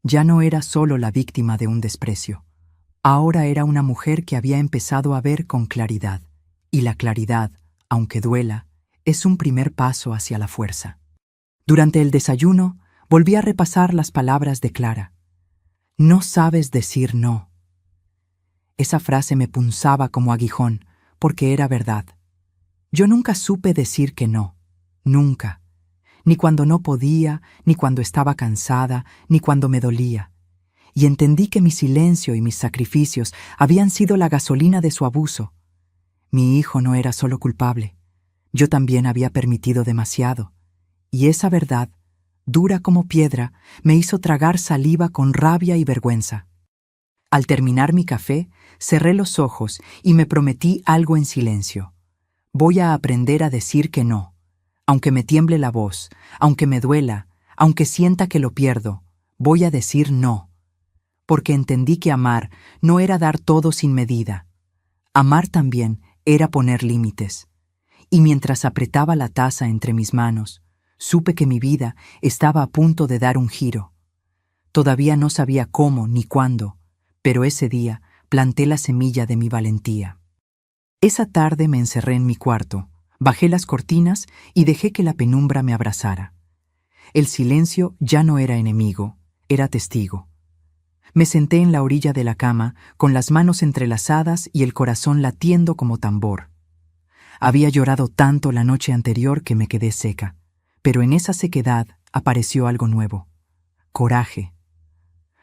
Ya no era solo la víctima de un desprecio. Ahora era una mujer que había empezado a ver con claridad. Y la claridad, aunque duela, es un primer paso hacia la fuerza. Durante el desayuno, volví a repasar las palabras de Clara. No sabes decir no. Esa frase me punzaba como aguijón, porque era verdad. Yo nunca supe decir que no. Nunca. Ni cuando no podía, ni cuando estaba cansada, ni cuando me dolía. Y entendí que mi silencio y mis sacrificios habían sido la gasolina de su abuso. Mi hijo no era solo culpable. Yo también había permitido demasiado. Y esa verdad, dura como piedra, me hizo tragar saliva con rabia y vergüenza. Al terminar mi café, cerré los ojos y me prometí algo en silencio. Voy a aprender a decir que no. Aunque me tiemble la voz, aunque me duela, aunque sienta que lo pierdo, voy a decir no. Porque entendí que amar no era dar todo sin medida. Amar también era poner límites. Y mientras apretaba la taza entre mis manos, supe que mi vida estaba a punto de dar un giro. Todavía no sabía cómo ni cuándo, pero ese día planté la semilla de mi valentía. Esa tarde me encerré en mi cuarto, bajé las cortinas y dejé que la penumbra me abrazara. El silencio ya no era enemigo, era testigo. Me senté en la orilla de la cama, con las manos entrelazadas y el corazón latiendo como tambor. Había llorado tanto la noche anterior que me quedé seca, pero en esa sequedad apareció algo nuevo. Coraje.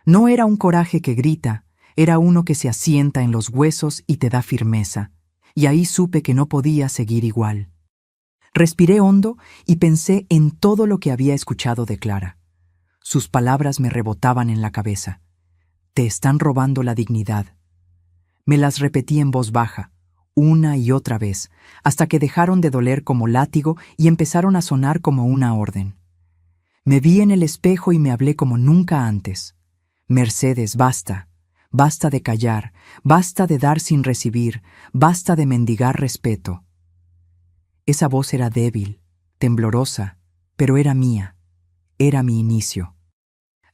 No era un coraje que grita, era uno que se asienta en los huesos y te da firmeza, y ahí supe que no podía seguir igual. Respiré hondo y pensé en todo lo que había escuchado de Clara. Sus palabras me rebotaban en la cabeza. Te están robando la dignidad. Me las repetí en voz baja, una y otra vez, hasta que dejaron de doler como látigo y empezaron a sonar como una orden. Me vi en el espejo y me hablé como nunca antes. Mercedes, basta. Basta de callar, basta de dar sin recibir, basta de mendigar respeto. Esa voz era débil, temblorosa, pero era mía. Era mi inicio.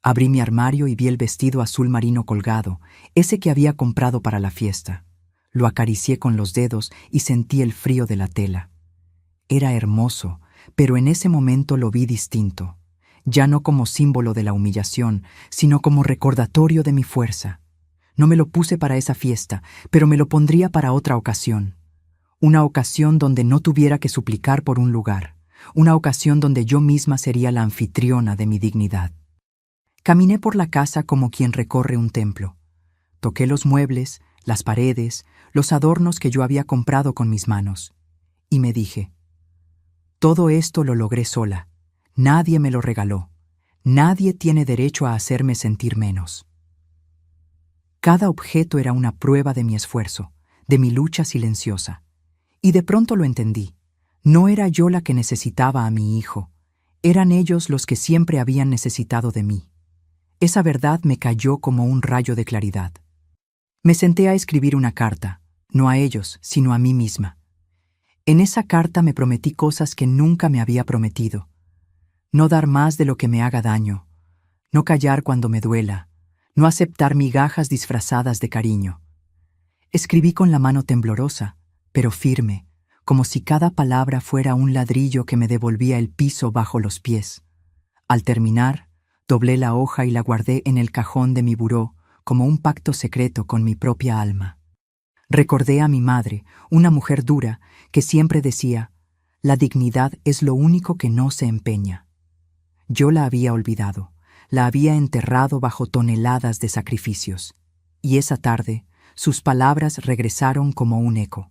Abrí mi armario y vi el vestido azul marino colgado, ese que había comprado para la fiesta. Lo acaricié con los dedos y sentí el frío de la tela. Era hermoso, pero en ese momento lo vi distinto, ya no como símbolo de la humillación, sino como recordatorio de mi fuerza. No me lo puse para esa fiesta, pero me lo pondría para otra ocasión. Una ocasión donde no tuviera que suplicar por un lugar. Una ocasión donde yo misma sería la anfitriona de mi dignidad. Caminé por la casa como quien recorre un templo. Toqué los muebles, las paredes, los adornos que yo había comprado con mis manos. Y me dije, todo esto lo logré sola. Nadie me lo regaló. Nadie tiene derecho a hacerme sentir menos. Cada objeto era una prueba de mi esfuerzo, de mi lucha silenciosa. Y de pronto lo entendí. No era yo la que necesitaba a mi hijo. Eran ellos los que siempre habían necesitado de mí. Esa verdad me cayó como un rayo de claridad. Me senté a escribir una carta, no a ellos, sino a mí misma. En esa carta me prometí cosas que nunca me había prometido. No dar más de lo que me haga daño. No callar cuando me duela. no aceptar migajas disfrazadas de cariño. Escribí con la mano temblorosa, pero firme, como si cada palabra fuera un ladrillo que me devolvía el piso bajo los pies. Al terminar, doblé la hoja y la guardé en el cajón de mi buró como un pacto secreto con mi propia alma. Recordé a mi madre, una mujer dura, que siempre decía: la dignidad es lo único que no se empeña. Yo la había olvidado, la había enterrado bajo toneladas de sacrificios, y esa tarde sus palabras regresaron como un eco.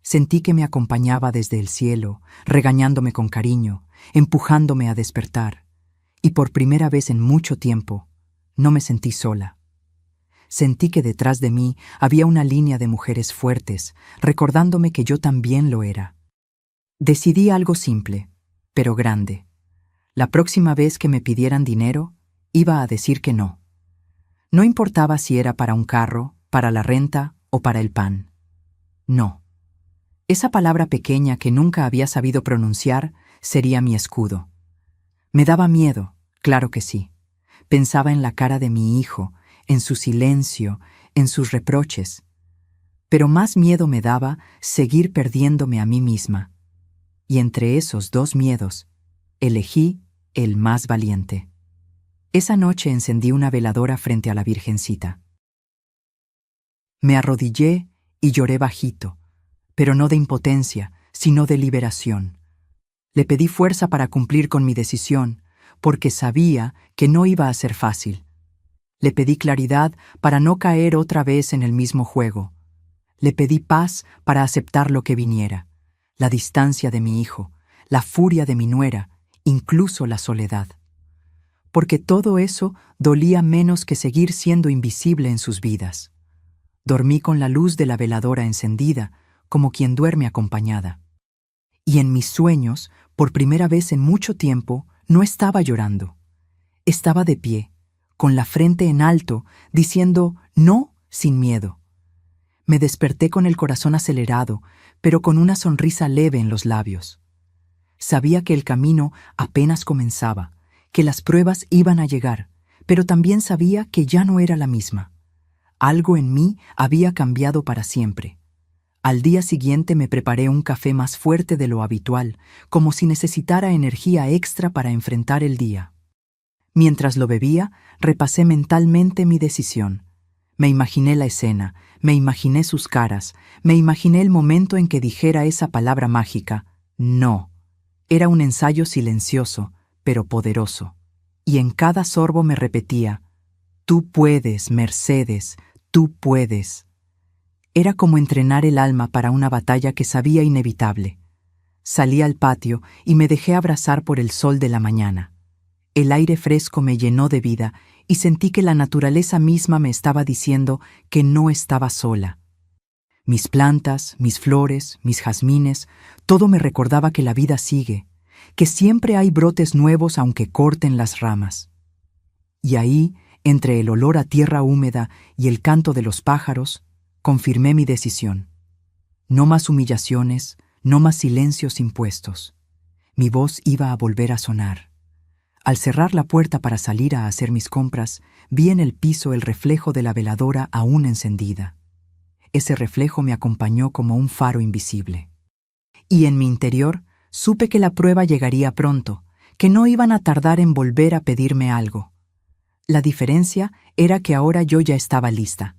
Sentí que me acompañaba desde el cielo, regañándome con cariño, empujándome a despertar, y por primera vez en mucho tiempo no me sentí sola. Sentí que detrás de mí había una línea de mujeres fuertes, recordándome que yo también lo era. Decidí algo simple, pero grande. La próxima vez que me pidieran dinero, iba a decir que no. No importaba si era para un carro, para la renta o para el pan. No. Esa palabra pequeña que nunca había sabido pronunciar sería mi escudo. Me daba miedo, claro que sí. Pensaba en la cara de mi hijo, en su silencio, en sus reproches. Pero más miedo me daba seguir perdiéndome a mí misma. Y entre esos dos miedos, elegí el más valiente. Esa noche encendí una veladora frente a la Virgencita. Me arrodillé y lloré bajito, pero no de impotencia, sino de liberación. Le pedí fuerza para cumplir con mi decisión, porque sabía que no iba a ser fácil. Le pedí claridad para no caer otra vez en el mismo juego. Le pedí paz para aceptar lo que viniera, la distancia de mi hijo, la furia de mi nuera, incluso la soledad. Porque todo eso dolía menos que seguir siendo invisible en sus vidas. Dormí con la luz de la veladora encendida, como quien duerme acompañada. Y en mis sueños, por primera vez en mucho tiempo, no estaba llorando. Estaba de pie, con la frente en alto, diciendo no sin miedo. Me desperté con el corazón acelerado, pero con una sonrisa leve en los labios. Sabía que el camino apenas comenzaba, que las pruebas iban a llegar, pero también sabía que ya no era la misma. Algo en mí había cambiado para siempre. Al día siguiente me preparé un café más fuerte de lo habitual, como si necesitara energía extra para enfrentar el día. Mientras lo bebía, repasé mentalmente mi decisión. Me imaginé la escena, me imaginé sus caras, me imaginé el momento en que dijera esa palabra mágica, no. Era un ensayo silencioso, pero poderoso. Y en cada sorbo me repetía, tú puedes, Mercedes, tú puedes. Era como entrenar el alma para una batalla que sabía inevitable. Salí al patio y me dejé abrazar por el sol de la mañana. El aire fresco me llenó de vida y sentí que la naturaleza misma me estaba diciendo que no estaba sola. Mis plantas, mis flores, mis jazmines, todo me recordaba que la vida sigue, que siempre hay brotes nuevos aunque corten las ramas. Y ahí, entre el olor a tierra húmeda y el canto de los pájaros, confirmé mi decisión. No más humillaciones, no más silencios impuestos. Mi voz iba a volver a sonar. Al cerrar la puerta para salir a hacer mis compras, vi en el piso el reflejo de la veladora aún encendida. Ese reflejo me acompañó como un faro invisible. Y en mi interior supe que la prueba llegaría pronto, que no iban a tardar en volver a pedirme algo. La diferencia era que ahora yo ya estaba lista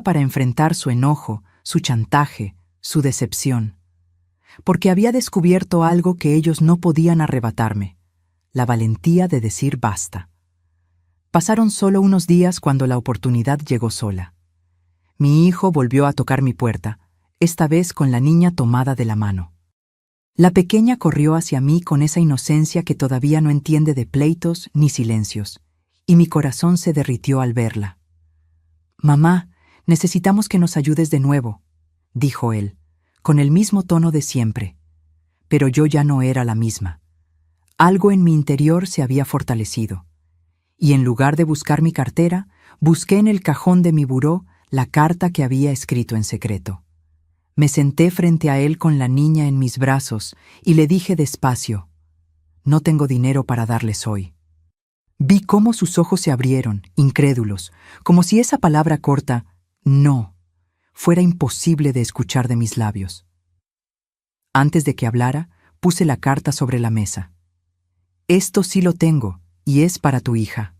para enfrentar su enojo, su chantaje, su decepción. Porque había descubierto algo que ellos no podían arrebatarme, la valentía de decir basta. Pasaron solo unos días cuando la oportunidad llegó sola. Mi hijo volvió a tocar mi puerta, esta vez con la niña tomada de la mano. La pequeña corrió hacia mí con esa inocencia que todavía no entiende de pleitos ni silencios, y mi corazón se derritió al verla. «Mamá, necesitamos que nos ayudes de nuevo», dijo él, con el mismo tono de siempre. Pero yo ya no era la misma. Algo en mi interior se había fortalecido. Y en lugar de buscar mi cartera, busqué en el cajón de mi buró la carta que había escrito en secreto. Me senté frente a él con la niña en mis brazos y le dije despacio, «No tengo dinero para darles hoy». Vi cómo sus ojos se abrieron, incrédulos, como si esa palabra corta, no, fuera imposible de escuchar de mis labios. Antes de que hablara, puse la carta sobre la mesa. Esto sí lo tengo, y es para tu hija.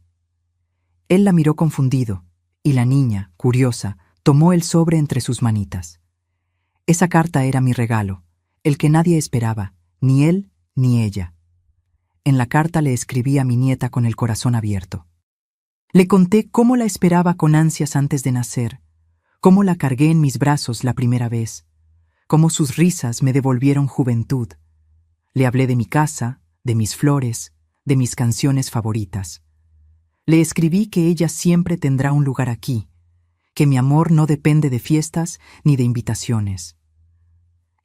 Él la miró confundido, y la niña, curiosa, tomó el sobre entre sus manitas. Esa carta era mi regalo, el que nadie esperaba, ni él ni ella. En la carta le escribí a mi nieta con el corazón abierto. Le conté cómo la esperaba con ansias antes de nacer, cómo la cargué en mis brazos la primera vez, cómo sus risas me devolvieron juventud. Le hablé de mi casa, de mis flores, de mis canciones favoritas. Le escribí que ella siempre tendrá un lugar aquí, que mi amor no depende de fiestas ni de invitaciones.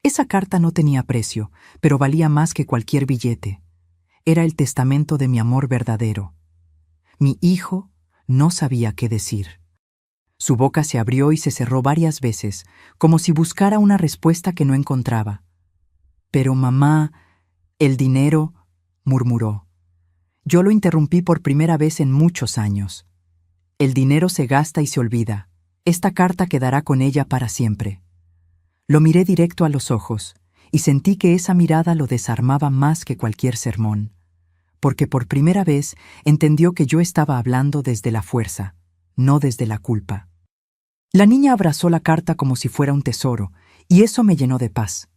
Esa carta no tenía precio, pero valía más que cualquier billete. Era el testamento de mi amor verdadero. Mi hijo no sabía qué decir. Su boca se abrió y se cerró varias veces, como si buscara una respuesta que no encontraba. Pero mamá, el dinero, murmuró. Yo lo interrumpí por primera vez en muchos años. El dinero se gasta y se olvida. Esta carta quedará con ella para siempre. Lo miré directo a los ojos y sentí que esa mirada lo desarmaba más que cualquier sermón, porque por primera vez entendió que yo estaba hablando desde la fuerza, no desde la culpa. La niña abrazó la carta como si fuera un tesoro, y eso me llenó de paz.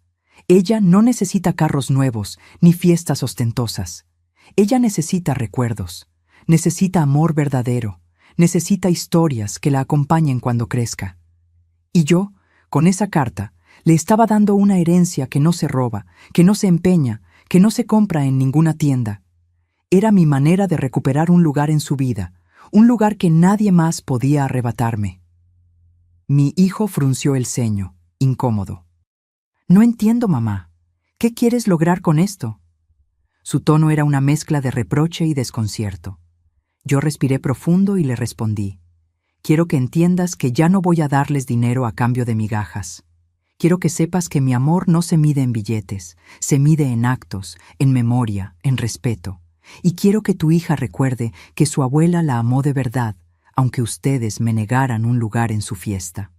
Ella no necesita carros nuevos ni fiestas ostentosas. Ella necesita recuerdos, necesita amor verdadero, necesita historias que la acompañen cuando crezca. Y yo, con esa carta, le estaba dando una herencia que no se roba, que no se empeña, que no se compra en ninguna tienda. Era mi manera de recuperar un lugar en su vida, un lugar que nadie más podía arrebatarme. Mi hijo frunció el ceño, incómodo. No entiendo, mamá. ¿Qué quieres lograr con esto? Su tono era una mezcla de reproche y desconcierto. Yo respiré profundo y le respondí. Quiero que entiendas que ya no voy a darles dinero a cambio de migajas. Quiero que sepas que mi amor no se mide en billetes, se mide en actos, en memoria, en respeto. Y quiero que tu hija recuerde que su abuela la amó de verdad, aunque ustedes me negaran un lugar en su fiesta.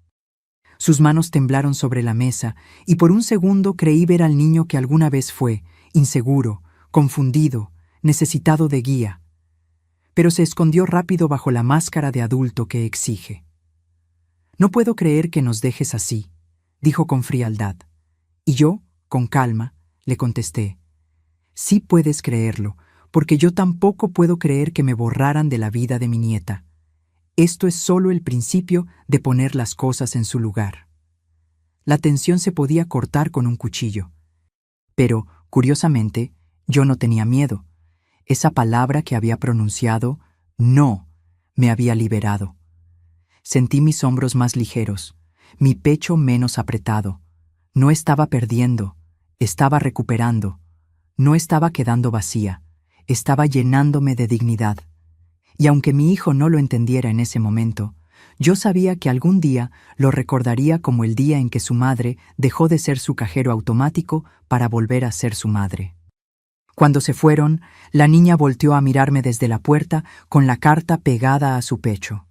Sus manos temblaron sobre la mesa y por un segundo creí ver al niño que alguna vez fue, inseguro, confundido, necesitado de guía. Pero se escondió rápido bajo la máscara de adulto que exige. No puedo creer que nos dejes así, dijo con frialdad. Y yo, con calma, le contesté. Sí puedes creerlo, porque yo tampoco puedo creer que me borraran de la vida de mi nieta. Esto es solo el principio de poner las cosas en su lugar. La tensión se podía cortar con un cuchillo. Pero, curiosamente, yo no tenía miedo. Esa palabra que había pronunciado, no, me había liberado. Sentí mis hombros más ligeros, mi pecho menos apretado. No estaba perdiendo, estaba recuperando. No estaba quedando vacía, estaba llenándome de dignidad. Y aunque mi hijo no lo entendiera en ese momento, yo sabía que algún día lo recordaría como el día en que su madre dejó de ser su cajero automático para volver a ser su madre. Cuando se fueron, la niña volteó a mirarme desde la puerta con la carta pegada a su pecho.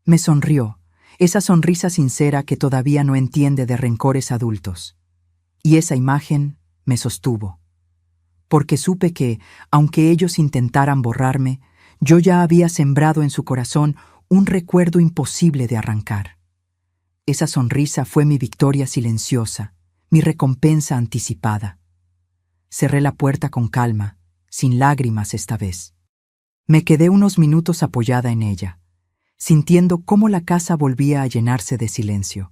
Me sonrió, esa sonrisa sincera que todavía no entiende de rencores adultos. Y esa imagen me sostuvo. Porque supe que, aunque ellos intentaran borrarme, yo ya había sembrado en su corazón un recuerdo imposible de arrancar. Esa sonrisa fue mi victoria silenciosa, mi recompensa anticipada. Cerré la puerta con calma, sin lágrimas esta vez. Me quedé unos minutos apoyada en ella, sintiendo cómo la casa volvía a llenarse de silencio.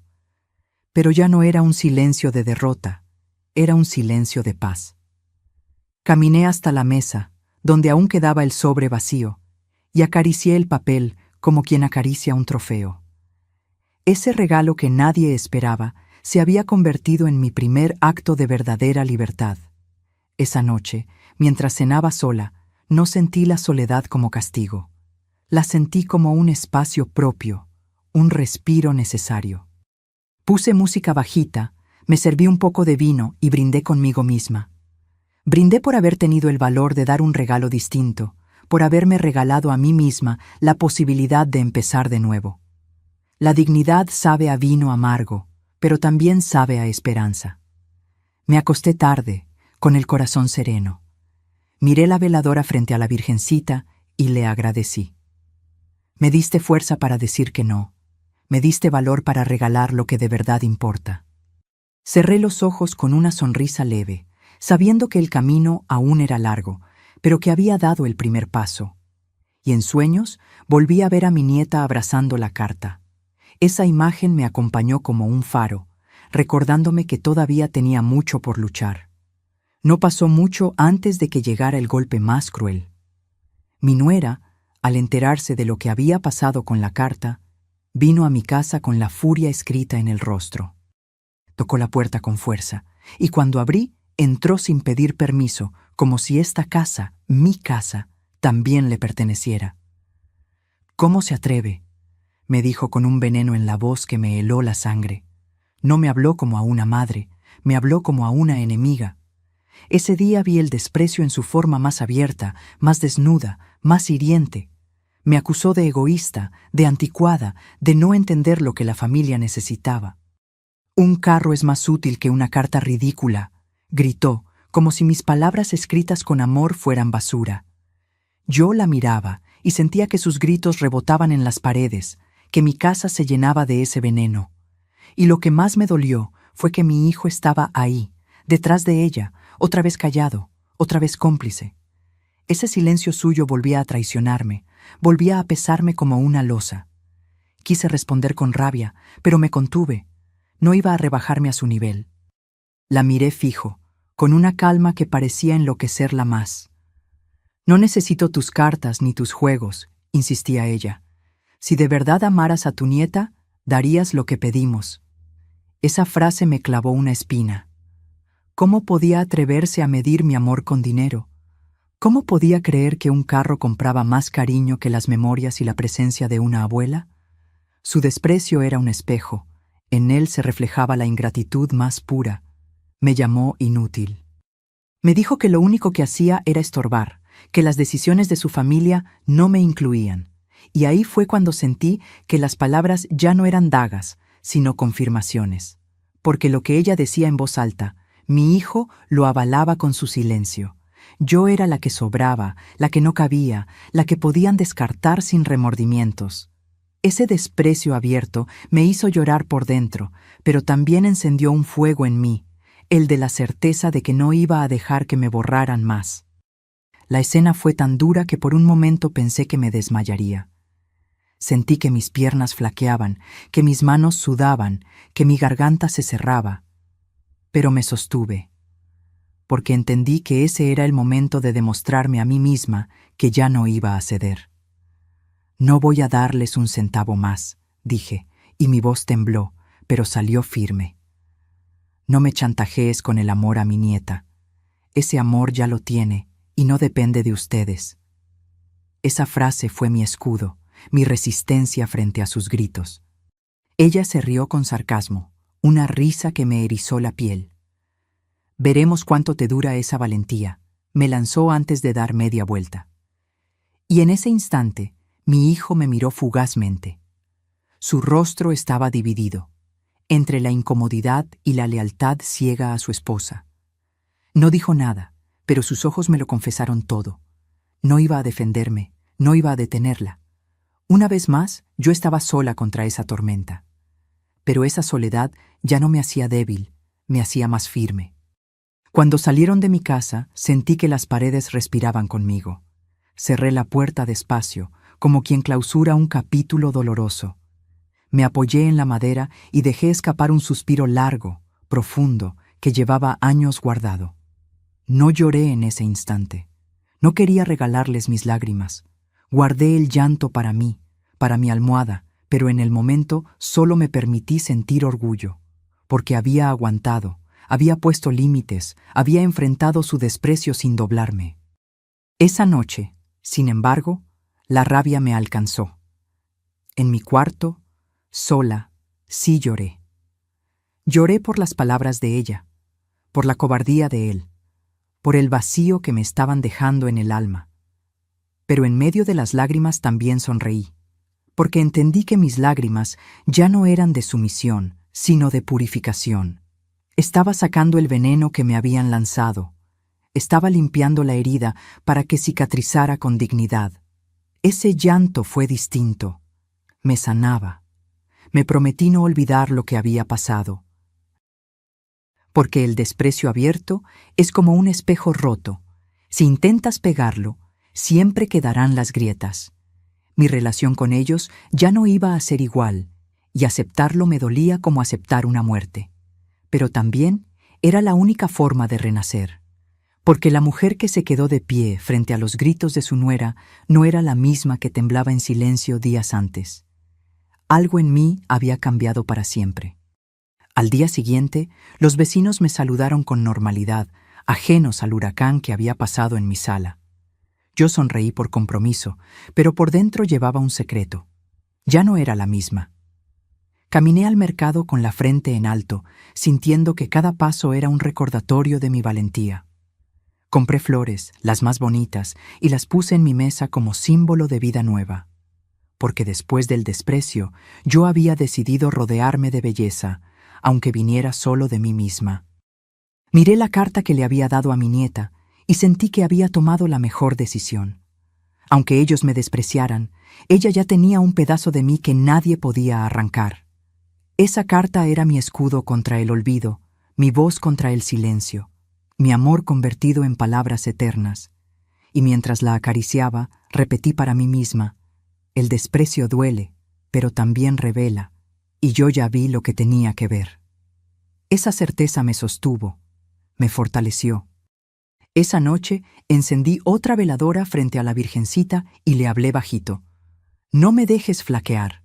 Pero ya no era un silencio de derrota, era un silencio de paz. Caminé hasta la mesa, donde aún quedaba el sobre vacío, y acaricié el papel como quien acaricia un trofeo. Ese regalo que nadie esperaba se había convertido en mi primer acto de verdadera libertad. Esa noche, mientras cenaba sola, no sentí la soledad como castigo. La sentí como un espacio propio, un respiro necesario. Puse música bajita, me serví un poco de vino y brindé conmigo misma. Brindé por haber tenido el valor de dar un regalo distinto, por haberme regalado a mí misma la posibilidad de empezar de nuevo. La dignidad sabe a vino amargo, pero también sabe a esperanza. Me acosté tarde, con el corazón sereno. Miré la veladora frente a la Virgencita y le agradecí. Me diste fuerza para decir que no. Me diste valor para regalar lo que de verdad importa. Cerré los ojos con una sonrisa leve, sabiendo que el camino aún era largo, pero que había dado el primer paso. Y en sueños volví a ver a mi nieta abrazando la carta. Esa imagen me acompañó como un faro, recordándome que todavía tenía mucho por luchar. No pasó mucho antes de que llegara el golpe más cruel. Mi nuera, al enterarse de lo que había pasado con la carta, vino a mi casa con la furia escrita en el rostro. Tocó la puerta con fuerza, y cuando abrí, entró sin pedir permiso, como si esta casa, mi casa, también le perteneciera. «¿Cómo se atreve?», me dijo con un veneno en la voz que me heló la sangre. No me habló como a una madre, me habló como a una enemiga. Ese día vi el desprecio en su forma más abierta, más desnuda, más hiriente. Me acusó de egoísta, de anticuada, de no entender lo que la familia necesitaba. «Un carro es más útil que una carta ridícula», gritó, como si mis palabras escritas con amor fueran basura. Yo la miraba y sentía que sus gritos rebotaban en las paredes, que mi casa se llenaba de ese veneno. Y lo que más me dolió fue que mi hijo estaba ahí, detrás de ella, otra vez callado, otra vez cómplice. Ese silencio suyo volvía a traicionarme, volvía a pesarme como una losa. Quise responder con rabia, pero me contuve. No iba a rebajarme a su nivel. La miré fijo, con una calma que parecía enloquecerla más. «No necesito tus cartas ni tus juegos», insistía ella. «Si de verdad amaras a tu nieta, darías lo que pedimos». Esa frase me clavó una espina. ¿Cómo podía atreverse a medir mi amor con dinero? ¿Cómo podía creer que un carro compraba más cariño que las memorias y la presencia de una abuela? Su desprecio era un espejo. En él se reflejaba la ingratitud más pura. Me llamó inútil. Me dijo que lo único que hacía era estorbar, que las decisiones de su familia no me incluían. Y ahí fue cuando sentí que las palabras ya no eran dagas, sino confirmaciones. Porque lo que ella decía en voz alta, mi hijo lo avalaba con su silencio. Yo era la que sobraba, la que no cabía, la que podían descartar sin remordimientos. Ese desprecio abierto me hizo llorar por dentro, pero también encendió un fuego en mí, el de la certeza de que no iba a dejar que me borraran más. La escena fue tan dura que por un momento pensé que me desmayaría. Sentí que mis piernas flaqueaban, que mis manos sudaban, que mi garganta se cerraba. Pero me sostuve, porque entendí que ese era el momento de demostrarme a mí misma que ya no iba a ceder. «No voy a darles un centavo más», dije, y mi voz tembló, pero salió firme. «No me chantajees con el amor a mi nieta. Ese amor ya lo tiene y no depende de ustedes». Esa frase fue mi escudo, mi resistencia frente a sus gritos. Ella se rió con sarcasmo, una risa que me erizó la piel. «Veremos cuánto te dura esa valentía», me lanzó antes de dar media vuelta. Y en ese instante, mi hijo me miró fugazmente. Su rostro estaba dividido, entre la incomodidad y la lealtad ciega a su esposa. No dijo nada, pero sus ojos me lo confesaron todo. No iba a defenderme, no iba a detenerla. Una vez más, yo estaba sola contra esa tormenta. Pero esa soledad ya no me hacía débil, me hacía más firme. Cuando salieron de mi casa, sentí que las paredes respiraban conmigo. Cerré la puerta despacio, como quien clausura un capítulo doloroso. Me apoyé en la madera y dejé escapar un suspiro largo, profundo, que llevaba años guardado. No lloré en ese instante. No quería regalarles mis lágrimas. Guardé el llanto para mí, para mi almohada, pero en el momento solo me permití sentir orgullo, porque había aguantado, había puesto límites, había enfrentado su desprecio sin doblarme. Esa noche, sin embargo, la rabia me alcanzó. En mi cuarto, sola, sí lloré. Lloré por las palabras de ella, por la cobardía de él, por el vacío que me estaban dejando en el alma. Pero en medio de las lágrimas también sonreí, porque entendí que mis lágrimas ya no eran de sumisión, sino de purificación. Estaba sacando el veneno que me habían lanzado. Estaba limpiando la herida para que cicatrizara con dignidad. Ese llanto fue distinto. Me sanaba. Me prometí no olvidar lo que había pasado. Porque el desprecio abierto es como un espejo roto. Si intentas pegarlo, siempre quedarán las grietas. Mi relación con ellos ya no iba a ser igual, y aceptarlo me dolía como aceptar una muerte. Pero también era la única forma de renacer. Porque la mujer que se quedó de pie frente a los gritos de su nuera no era la misma que temblaba en silencio días antes. Algo en mí había cambiado para siempre. Al día siguiente, los vecinos me saludaron con normalidad, ajenos al huracán que había pasado en mi sala. Yo sonreí por compromiso, pero por dentro llevaba un secreto. Ya no era la misma. Caminé al mercado con la frente en alto, sintiendo que cada paso era un recordatorio de mi valentía. Compré flores, las más bonitas, y las puse en mi mesa como símbolo de vida nueva. Porque después del desprecio, yo había decidido rodearme de belleza, aunque viniera solo de mí misma. Miré la carta que le había dado a mi nieta y sentí que había tomado la mejor decisión. Aunque ellos me despreciaran, ella ya tenía un pedazo de mí que nadie podía arrancar. Esa carta era mi escudo contra el olvido, mi voz contra el silencio, mi amor convertido en palabras eternas. Y mientras la acariciaba, repetí para mí misma: el desprecio duele, pero también revela, y yo ya vi lo que tenía que ver. Esa certeza me sostuvo, me fortaleció. Esa noche encendí otra veladora frente a la Virgencita y le hablé bajito: no me dejes flaquear.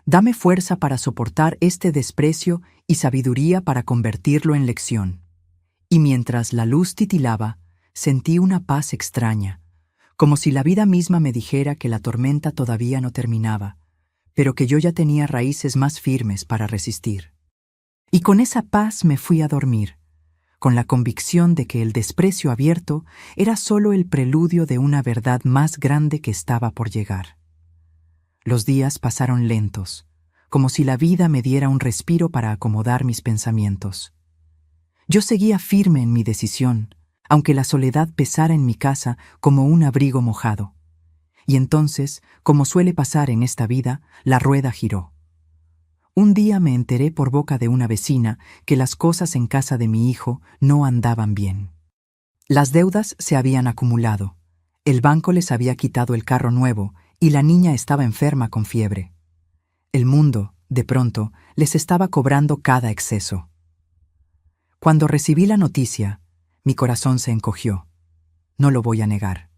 Dame fuerza para soportar este desprecio y sabiduría para convertirlo en lección. Y mientras la luz titilaba, sentí una paz extraña, como si la vida misma me dijera que la tormenta todavía no terminaba, pero que yo ya tenía raíces más firmes para resistir. Y con esa paz me fui a dormir, con la convicción de que el desprecio abierto era solo el preludio de una verdad más grande que estaba por llegar. Los días pasaron lentos, como si la vida me diera un respiro para acomodar mis pensamientos. Yo seguía firme en mi decisión, aunque la soledad pesara en mi casa como un abrigo mojado. Y entonces, como suele pasar en esta vida, la rueda giró. Un día me enteré por boca de una vecina que las cosas en casa de mi hijo no andaban bien. Las deudas se habían acumulado, el banco les había quitado el carro nuevo y la niña estaba enferma con fiebre. El mundo, de pronto, les estaba cobrando cada exceso. Cuando recibí la noticia, mi corazón se encogió. No lo voy a negar.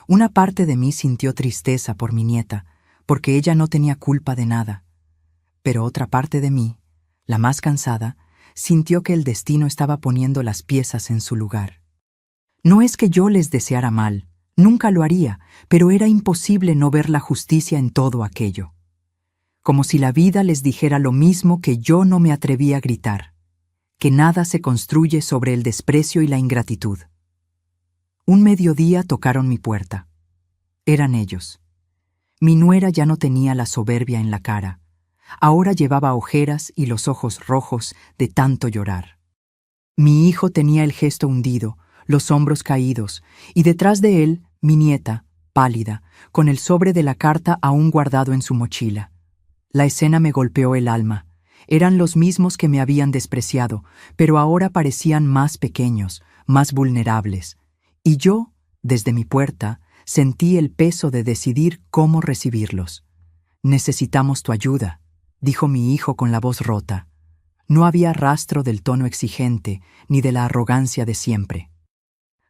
Una parte de mí sintió tristeza por mi nieta, porque ella no tenía culpa de nada. Pero otra parte de mí, la más cansada, sintió que el destino estaba poniendo las piezas en su lugar. No es que yo les deseara mal, nunca lo haría, pero era imposible no ver la justicia en todo aquello. Como si la vida les dijera lo mismo que yo no me atreví a gritar: que nada se construye sobre el desprecio y la ingratitud. Un mediodía tocaron mi puerta. Eran ellos. Mi nuera ya no tenía la soberbia en la cara. Ahora llevaba ojeras y los ojos rojos de tanto llorar. Mi hijo tenía el gesto hundido, los hombros caídos, y detrás de él, mi nieta, pálida, con el sobre de la carta aún guardado en su mochila. La escena me golpeó el alma. Eran los mismos que me habían despreciado, pero ahora parecían más pequeños, más vulnerables. Y yo, desde mi puerta, sentí el peso de decidir cómo recibirlos. «Necesitamos tu ayuda», dijo mi hijo con la voz rota. No había rastro del tono exigente ni de la arrogancia de siempre.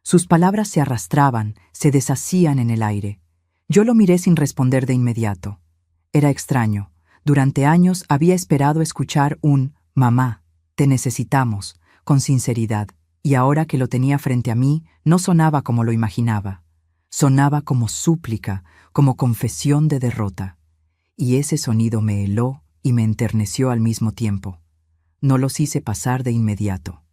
Sus palabras se arrastraban, se deshacían en el aire. Yo lo miré sin responder de inmediato. Era extraño. Durante años había esperado escuchar un «mamá, te necesitamos», con sinceridad, y ahora que lo tenía frente a mí, no sonaba como lo imaginaba. Sonaba como súplica, como confesión de derrota. Y ese sonido me heló y me enterneció al mismo tiempo. No los hice pasar de inmediato.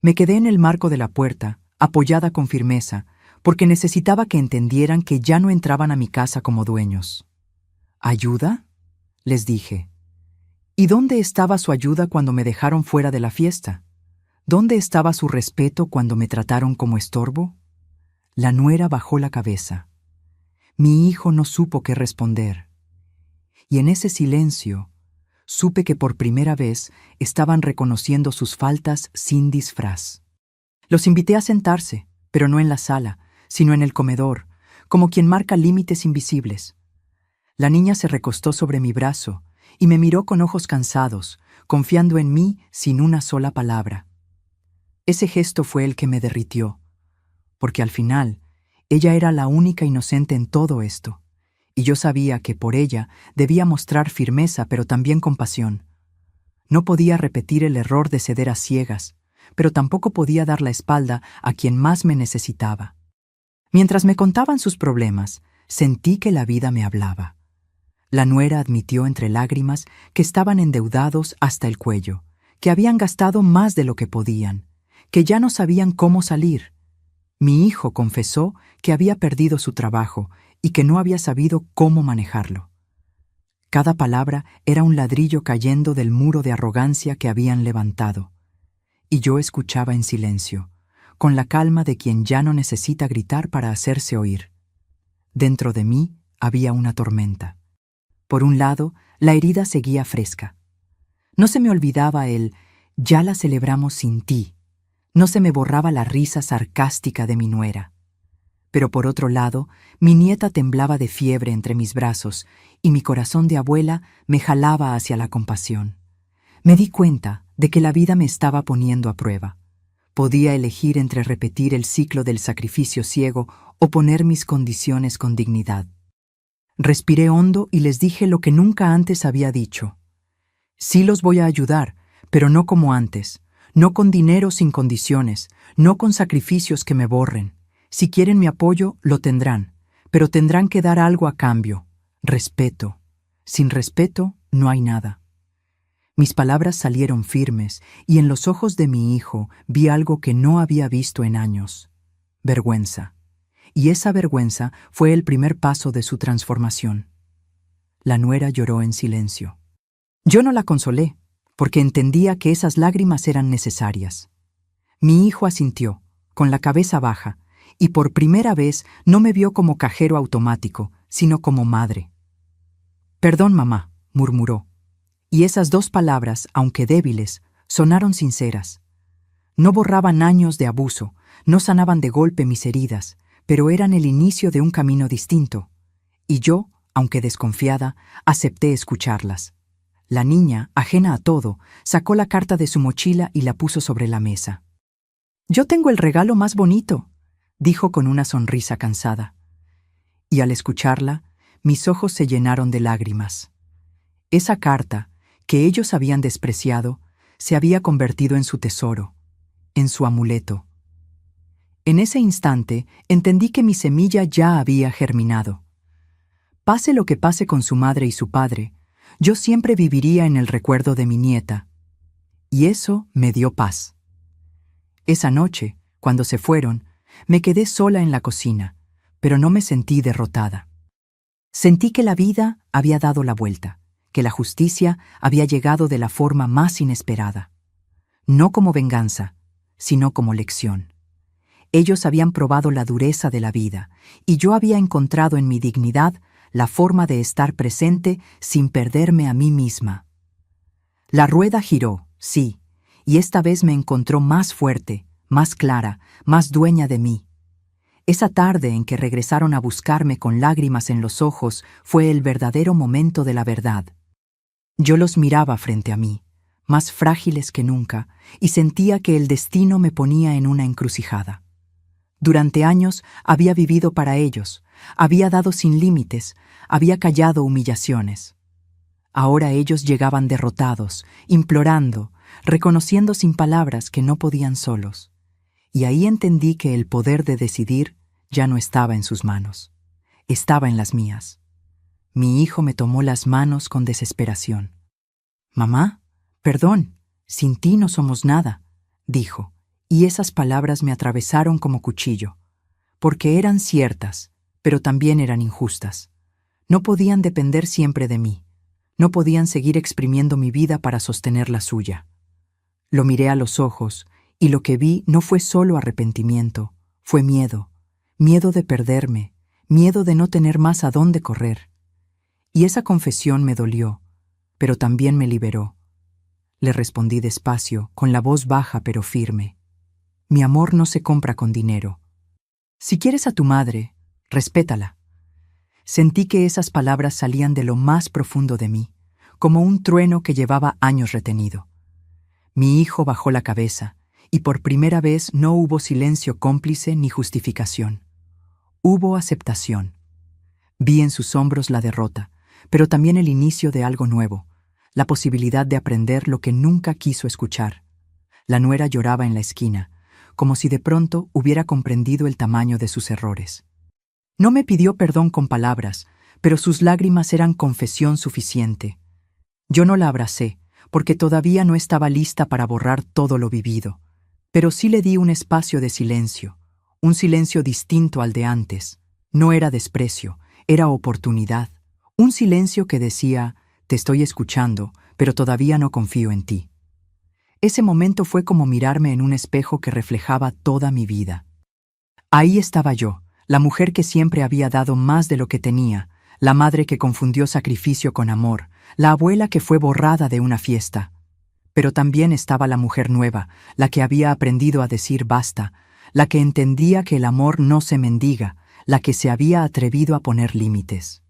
Me quedé en el marco de la puerta, apoyada con firmeza, porque necesitaba que entendieran que ya no entraban a mi casa como dueños. ¿Ayuda?, les dije. ¿Y dónde estaba su ayuda cuando me dejaron fuera de la fiesta? ¿Dónde estaba su respeto cuando me trataron como estorbo? La nuera bajó la cabeza. Mi hijo no supo qué responder. Y en ese silencio, supe que por primera vez estaban reconociendo sus faltas sin disfraz. Los invité a sentarse, pero no en la sala, sino en el comedor, como quien marca límites invisibles. La niña se recostó sobre mi brazo y me miró con ojos cansados, confiando en mí sin una sola palabra. Ese gesto fue el que me derritió, porque al final, ella era la única inocente en todo esto, y yo sabía que por ella debía mostrar firmeza pero también compasión. No podía repetir el error de ceder a ciegas, pero tampoco podía dar la espalda a quien más me necesitaba. Mientras me contaban sus problemas, sentí que la vida me hablaba. La nuera admitió entre lágrimas que estaban endeudados hasta el cuello, que habían gastado más de lo que podían, que ya no sabían cómo salir. Mi hijo confesó que había perdido su trabajo y que no había sabido cómo manejarlo. Cada palabra era un ladrillo cayendo del muro de arrogancia que habían levantado. Y yo escuchaba en silencio, con la calma de quien ya no necesita gritar para hacerse oír. Dentro de mí había una tormenta. Por un lado, la herida seguía fresca. No se me olvidaba el «ya la celebramos sin ti». No se me borraba la risa sarcástica de mi nuera. Pero por otro lado, mi nieta temblaba de fiebre entre mis brazos y mi corazón de abuela me jalaba hacia la compasión. Me di cuenta de que la vida me estaba poniendo a prueba. Podía elegir entre repetir el ciclo del sacrificio ciego o poner mis condiciones con dignidad. Respiré hondo y les dije lo que nunca antes había dicho. Sí los voy a ayudar, pero no como antes. No con dinero sin condiciones, no con sacrificios que me borren. Si quieren mi apoyo, lo tendrán, pero tendrán que dar algo a cambio. Respeto. Sin respeto, no hay nada. Mis palabras salieron firmes y en los ojos de mi hijo vi algo que no había visto en años. Vergüenza. Y esa vergüenza fue el primer paso de su transformación. La nuera lloró en silencio. Yo no la consolé, porque entendía que esas lágrimas eran necesarias. Mi hijo asintió, con la cabeza baja, y por primera vez no me vio como cajero automático, sino como madre. «Perdón, mamá», murmuró, y esas dos palabras, aunque débiles, sonaron sinceras. No borraban años de abuso, no sanaban de golpe mis heridas, pero eran el inicio de un camino distinto, y yo, aunque desconfiada, acepté escucharlas. La niña, ajena a todo, sacó la carta de su mochila y la puso sobre la mesa. «Yo tengo el regalo más bonito», dijo con una sonrisa cansada. Y al escucharla, mis ojos se llenaron de lágrimas. Esa carta, que ellos habían despreciado, se había convertido en su tesoro, en su amuleto. En ese instante entendí que mi semilla ya había germinado. Pase lo que pase con su madre y su padre, yo siempre viviría en el recuerdo de mi nieta. Y eso me dio paz. Esa noche, cuando se fueron, me quedé sola en la cocina, pero no me sentí derrotada. Sentí que la vida había dado la vuelta, que la justicia había llegado de la forma más inesperada. No como venganza, sino como lección. Ellos habían probado la dureza de la vida, y yo había encontrado en mi dignidad la forma de estar presente sin perderme a mí misma. La rueda giró, sí, y esta vez me encontró más fuerte, más clara, más dueña de mí. Esa tarde en que regresaron a buscarme con lágrimas en los ojos fue el verdadero momento de la verdad. Yo los miraba frente a mí, más frágiles que nunca, y sentía que el destino me ponía en una encrucijada. Durante años había vivido para ellos, había dado sin límites, había callado humillaciones. Ahora ellos llegaban derrotados, implorando, reconociendo sin palabras que no podían solos. Y ahí entendí que el poder de decidir ya no estaba en sus manos, estaba en las mías. Mi hijo me tomó las manos con desesperación. «Mamá, perdón, sin ti no somos nada», dijo, y esas palabras me atravesaron como cuchillo. porque eran ciertas, pero también eran injustas. No podían depender siempre de mí. No podían seguir exprimiendo mi vida para sostener la suya. Lo miré a los ojos, y lo que vi no fue solo arrepentimiento, fue miedo. Miedo de perderme, miedo de no tener más a dónde correr. Y esa confesión me dolió, pero también me liberó. Le respondí despacio, con la voz baja pero firme. Mi amor no se compra con dinero. Si quieres a tu madre, respétala. Sentí que esas palabras salían de lo más profundo de mí, como un trueno que llevaba años retenido. Mi hijo bajó la cabeza, y por primera vez no hubo silencio cómplice ni justificación. Hubo aceptación. Vi en sus hombros la derrota, pero también el inicio de algo nuevo, la posibilidad de aprender lo que nunca quiso escuchar. La nuera lloraba en la esquina, como si de pronto hubiera comprendido el tamaño de sus errores. No me pidió perdón con palabras, pero sus lágrimas eran confesión suficiente. Yo no la abracé, porque todavía no estaba lista para borrar todo lo vivido, pero sí le di un espacio de silencio, un silencio distinto al de antes. No era desprecio, era oportunidad, un silencio que decía, te estoy escuchando, pero todavía no confío en ti. Ese momento fue como mirarme en un espejo que reflejaba toda mi vida. Ahí estaba yo, la mujer que siempre había dado más de lo que tenía, la madre que confundió sacrificio con amor, la abuela que fue borrada de una fiesta. Pero también estaba la mujer nueva, la que había aprendido a decir basta, la que entendía que el amor no se mendiga, la que se había atrevido a poner límites.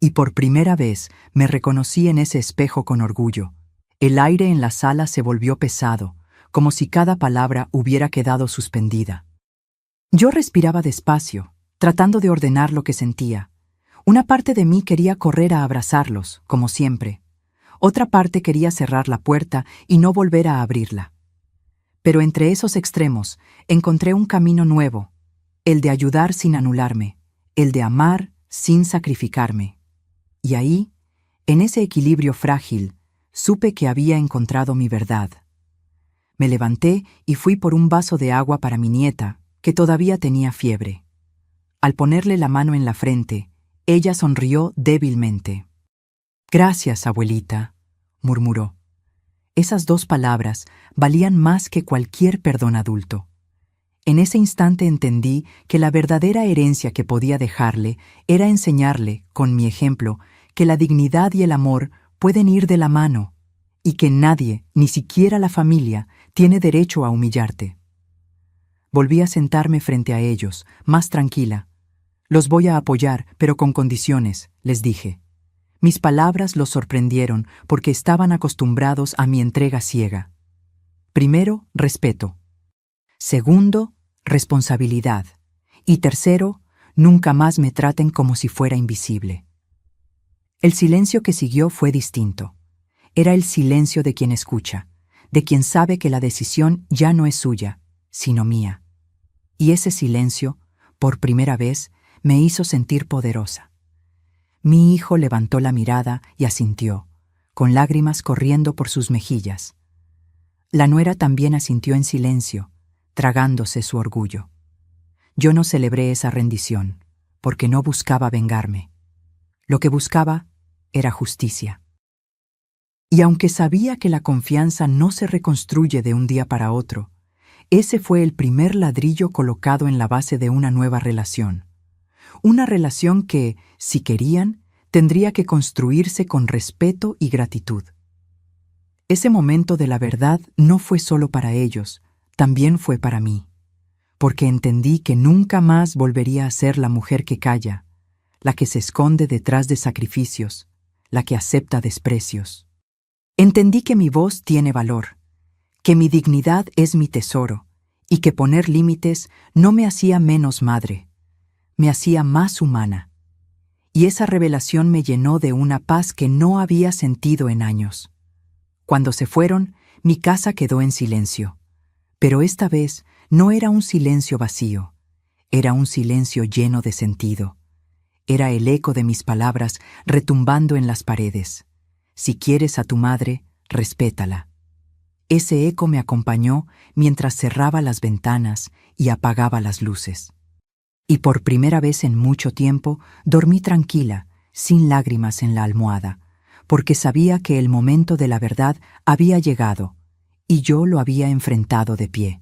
Y por primera vez me reconocí en ese espejo con orgullo. El aire en la sala se volvió pesado, como si cada palabra hubiera quedado suspendida. Yo respiraba despacio, tratando de ordenar lo que sentía. Una parte de mí quería correr a abrazarlos, como siempre. Otra parte quería cerrar la puerta y no volver a abrirla. Pero entre esos extremos encontré un camino nuevo, el de ayudar sin anularme, el de amar sin sacrificarme. Y ahí, en ese equilibrio frágil, supe que había encontrado mi verdad. Me levanté y fui por un vaso de agua para mi nieta, que todavía tenía fiebre. Al ponerle la mano en la frente, ella sonrió débilmente. «Gracias, abuelita», murmuró. Esas 2 palabras valían más que cualquier perdón adulto. En ese instante entendí que la verdadera herencia que podía dejarle era enseñarle, con mi ejemplo, que la dignidad y el amor pueden ir de la mano, y que nadie, ni siquiera la familia, tiene derecho a humillarte. Volví a sentarme frente a ellos, más tranquila. Los voy a apoyar, pero con condiciones, les dije. Mis palabras los sorprendieron porque estaban acostumbrados a mi entrega ciega. Primero, respeto. Segundo, responsabilidad. Y tercero, nunca más me traten como si fuera invisible. El silencio que siguió fue distinto. Era el silencio de quien escucha, de quien sabe que la decisión ya no es suya, sino mía. Y ese silencio, por primera vez, me hizo sentir poderosa. Mi hijo levantó la mirada y asintió, con lágrimas corriendo por sus mejillas. La nuera también asintió en silencio, tragándose su orgullo. Yo no celebré esa rendición, porque no buscaba vengarme. Lo que buscaba era justicia. Y aunque sabía que la confianza no se reconstruye de un día para otro, ese fue el primer ladrillo colocado en la base de una nueva relación. Una relación que, si querían, tendría que construirse con respeto y gratitud. Ese momento de la verdad no fue solo para ellos, también fue para mí, porque entendí que nunca más volvería a ser la mujer que calla, la que se esconde detrás de sacrificios, la que acepta desprecios. Entendí que mi voz tiene valor, que mi dignidad es mi tesoro, y que poner límites no me hacía menos madre, me hacía más humana. Y esa revelación me llenó de una paz que no había sentido en años. Cuando se fueron, mi casa quedó en silencio. Pero esta vez no era un silencio vacío, era un silencio lleno de sentido. Era el eco de mis palabras retumbando en las paredes. Si quieres a tu madre, respétala. Ese eco me acompañó mientras cerraba las ventanas y apagaba las luces. Y por primera vez en mucho tiempo dormí tranquila, sin lágrimas en la almohada, porque sabía que el momento de la verdad había llegado, y yo lo había enfrentado de pie.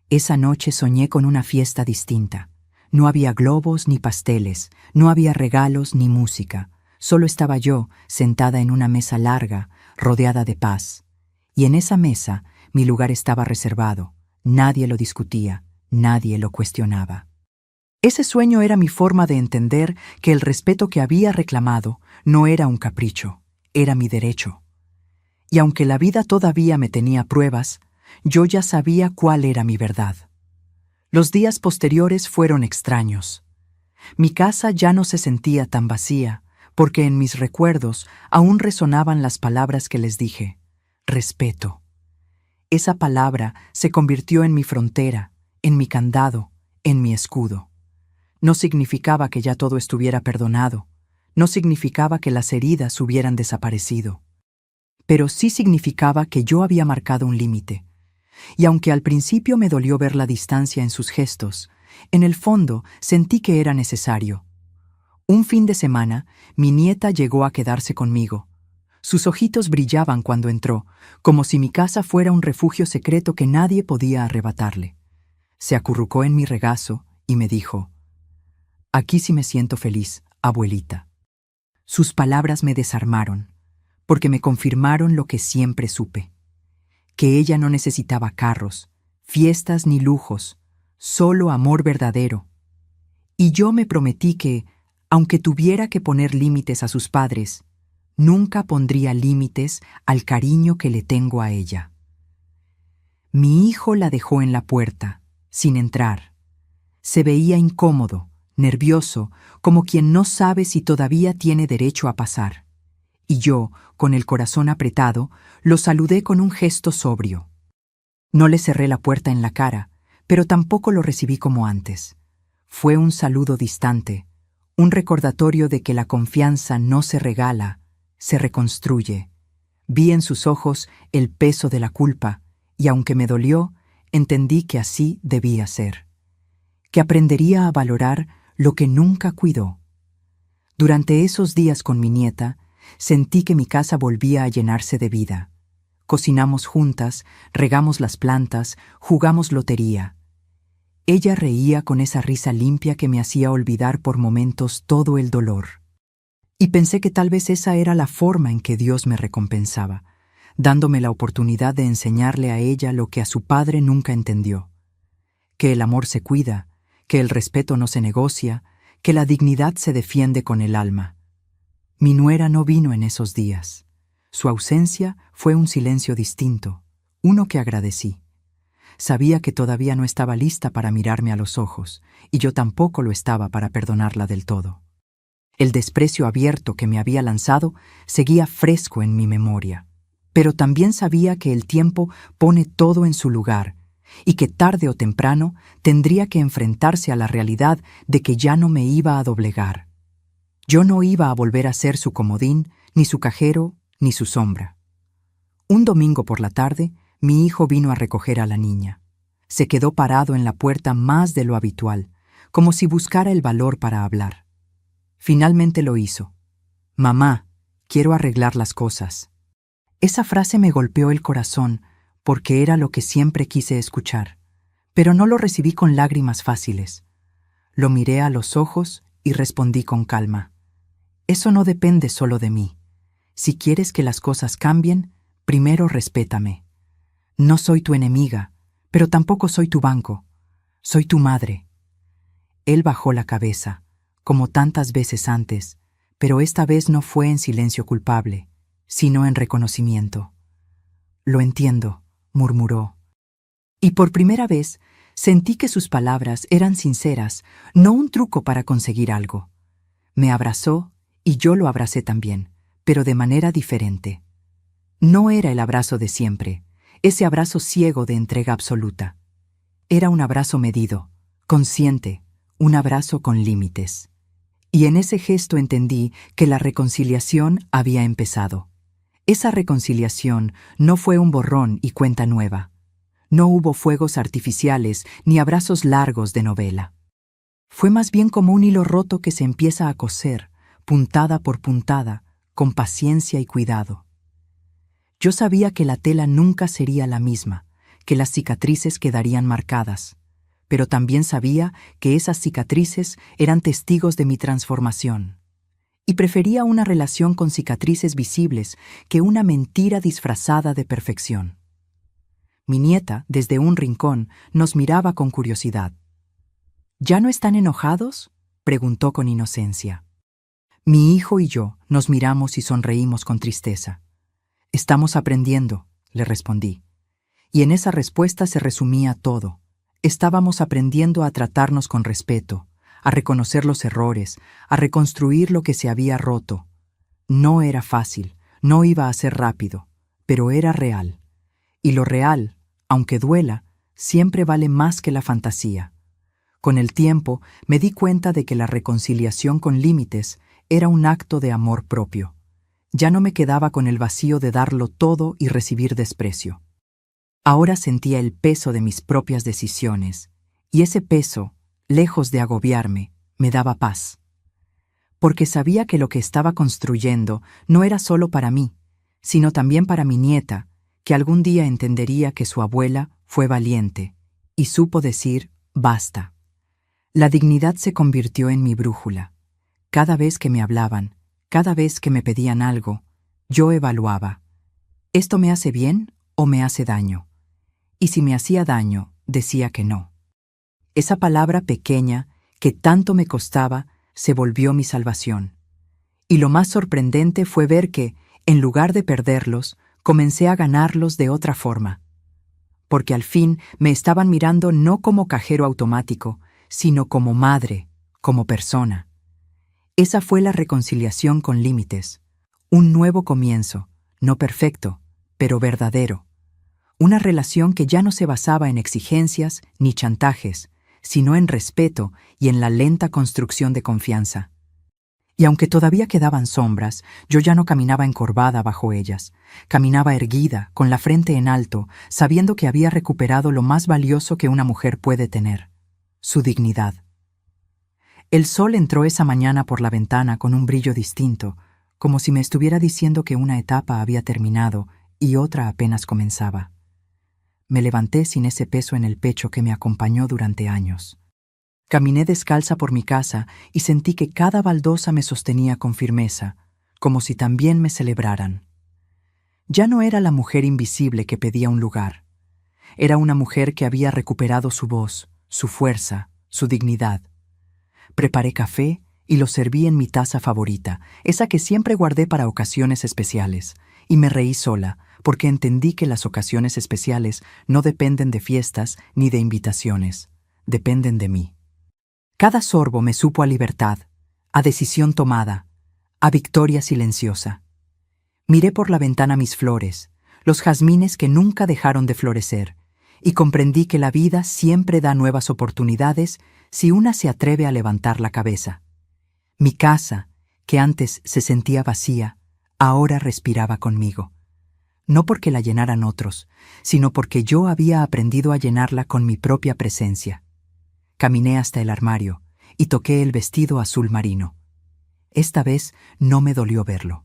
Esa noche soñé con una fiesta distinta. No había globos ni pasteles, no había regalos ni música. Solo estaba yo, sentada en una mesa larga, rodeada de paz. Y en esa mesa mi lugar estaba reservado. Nadie lo discutía, nadie lo cuestionaba. Ese sueño era mi forma de entender que el respeto que había reclamado no era un capricho, era mi derecho. Y aunque la vida todavía me tenía pruebas, yo ya sabía cuál era mi verdad. Los días posteriores fueron extraños. Mi casa ya no se sentía tan vacía, porque en mis recuerdos aún resonaban las palabras que les dije: respeto. Esa palabra se convirtió en mi frontera, en mi candado, en mi escudo. No significaba que ya todo estuviera perdonado, no significaba que las heridas hubieran desaparecido, pero sí significaba que yo había marcado un límite. Y aunque al principio me dolió ver la distancia en sus gestos, en el fondo sentí que era necesario. Un fin de semana, mi nieta llegó a quedarse conmigo. Sus ojitos brillaban cuando entró, como si mi casa fuera un refugio secreto que nadie podía arrebatarle. Se acurrucó en mi regazo y me dijo: «Aquí sí me siento feliz, abuelita». Sus palabras me desarmaron, porque me confirmaron lo que siempre supe: que ella no necesitaba carros, fiestas ni lujos, solo amor verdadero. Y yo me prometí que, aunque tuviera que poner límites a sus padres, nunca pondría límites al cariño que le tengo a ella. Mi hijo la dejó en la puerta, sin entrar. Se veía incómodo, nervioso, como quien no sabe si todavía tiene derecho a pasar. Y yo, con el corazón apretado, lo saludé con un gesto sobrio. No le cerré la puerta en la cara, pero tampoco lo recibí como antes. Fue un saludo distante, un recordatorio de que la confianza no se regala, se reconstruye. Vi en sus ojos el peso de la culpa, y aunque me dolió, entendí que así debía ser. Que aprendería a valorar lo que nunca cuidó. Durante esos días con mi nieta, sentí que mi casa volvía a llenarse de vida. Cocinamos juntas, regamos las plantas, jugamos lotería. Ella reía con esa risa limpia que me hacía olvidar por momentos todo el dolor. Y pensé que tal vez esa era la forma en que Dios me recompensaba, dándome la oportunidad de enseñarle a ella lo que a su padre nunca entendió: que el amor se cuida, que el respeto no se negocia, que la dignidad se defiende con el alma. Mi nuera no vino en esos días. Su ausencia fue un silencio distinto, uno que agradecí. Sabía que todavía no estaba lista para mirarme a los ojos, y yo tampoco lo estaba para perdonarla del todo. El desprecio abierto que me había lanzado seguía fresco en mi memoria, pero también sabía que el tiempo pone todo en su lugar, y que tarde o temprano tendría que enfrentarse a la realidad de que ya no me iba a doblegar. Yo no iba a volver a ser su comodín, ni su cajero, ni su sombra. Un domingo por la tarde, mi hijo vino a recoger a la niña. Se quedó parado en la puerta más de lo habitual, como si buscara el valor para hablar. Finalmente lo hizo. «Mamá, quiero arreglar las cosas». Esa frase me golpeó el corazón, porque era lo que siempre quise escuchar, pero no lo recibí con lágrimas fáciles. Lo miré a los ojos y respondí con calma: «Eso no depende solo de mí. Si quieres que las cosas cambien, primero respétame. No soy tu enemiga, pero tampoco soy tu banco. Soy tu madre». Él bajó la cabeza, como tantas veces antes, pero esta vez no fue en silencio culpable, sino en reconocimiento. «Lo entiendo», murmuró. Y por primera vez sentí que sus palabras eran sinceras, no un truco para conseguir algo. Me abrazó y yo lo abracé también, pero de manera diferente. No era el abrazo de siempre, ese abrazo ciego de entrega absoluta. Era un abrazo medido, consciente, un abrazo con límites. Y en ese gesto entendí que la reconciliación había empezado. Esa reconciliación no fue un borrón y cuenta nueva. No hubo fuegos artificiales ni abrazos largos de novela. Fue más bien como un hilo roto que se empieza a coser, puntada por puntada, con paciencia y cuidado. Yo sabía que la tela nunca sería la misma, que las cicatrices quedarían marcadas, pero también sabía que esas cicatrices eran testigos de mi transformación. Y prefería una relación con cicatrices visibles que una mentira disfrazada de perfección. Mi nieta, desde un rincón, nos miraba con curiosidad. ¿Ya no están enojados?, preguntó con inocencia. Mi hijo y yo nos miramos y sonreímos con tristeza. Estamos aprendiendo, le respondí. Y en esa respuesta se resumía todo. Estábamos aprendiendo a tratarnos con respeto, a reconocer los errores, a reconstruir lo que se había roto. No era fácil, no iba a ser rápido, pero era real. Y lo real, aunque duela, siempre vale más que la fantasía. Con el tiempo me di cuenta de que la reconciliación con límites era un acto de amor propio. Ya no me quedaba con el vacío de darlo todo y recibir desprecio. Ahora sentía el peso de mis propias decisiones, y ese peso, lejos de agobiarme, me daba paz. Porque sabía que lo que estaba construyendo no era solo para mí, sino también para mi nieta, que algún día entendería que su abuela fue valiente y supo decir basta. La dignidad se convirtió en mi brújula. Cada vez que me hablaban, cada vez que me pedían algo, yo evaluaba: ¿esto me hace bien o me hace daño? Y si me hacía daño, decía que no. Esa palabra pequeña, que tanto me costaba, se volvió mi salvación. Y lo más sorprendente fue ver que, en lugar de perderlos, comencé a ganarlos de otra forma. Porque al fin me estaban mirando no como cajero automático, sino como madre, como persona. Esa fue la reconciliación con límites. Un nuevo comienzo, no perfecto, pero verdadero. Una relación que ya no se basaba en exigencias ni chantajes, sino en respeto y en la lenta construcción de confianza. Y aunque todavía quedaban sombras, yo ya no caminaba encorvada bajo ellas. Caminaba erguida, con la frente en alto, sabiendo que había recuperado lo más valioso que una mujer puede tener: su dignidad. El sol entró esa mañana por la ventana con un brillo distinto, como si me estuviera diciendo que una etapa había terminado y otra apenas comenzaba. Me levanté sin ese peso en el pecho que me acompañó durante años. Caminé descalza por mi casa y sentí que cada baldosa me sostenía con firmeza, como si también me celebraran. Ya no era la mujer invisible que pedía un lugar. Era una mujer que había recuperado su voz, su fuerza, su dignidad. Preparé café y lo serví en mi taza favorita, esa que siempre guardé para ocasiones especiales, y me reí sola, porque entendí que las ocasiones especiales no dependen de fiestas ni de invitaciones, dependen de mí. Cada sorbo me supo a libertad, a decisión tomada, a victoria silenciosa. Miré por la ventana mis flores, los jazmines que nunca dejaron de florecer, y comprendí que la vida siempre da nuevas oportunidades si una se atreve a levantar la cabeza. Mi casa, que antes se sentía vacía, ahora respiraba conmigo. No porque la llenaran otros, sino porque yo había aprendido a llenarla con mi propia presencia. Caminé hasta el armario y toqué el vestido azul marino. Esta vez no me dolió verlo.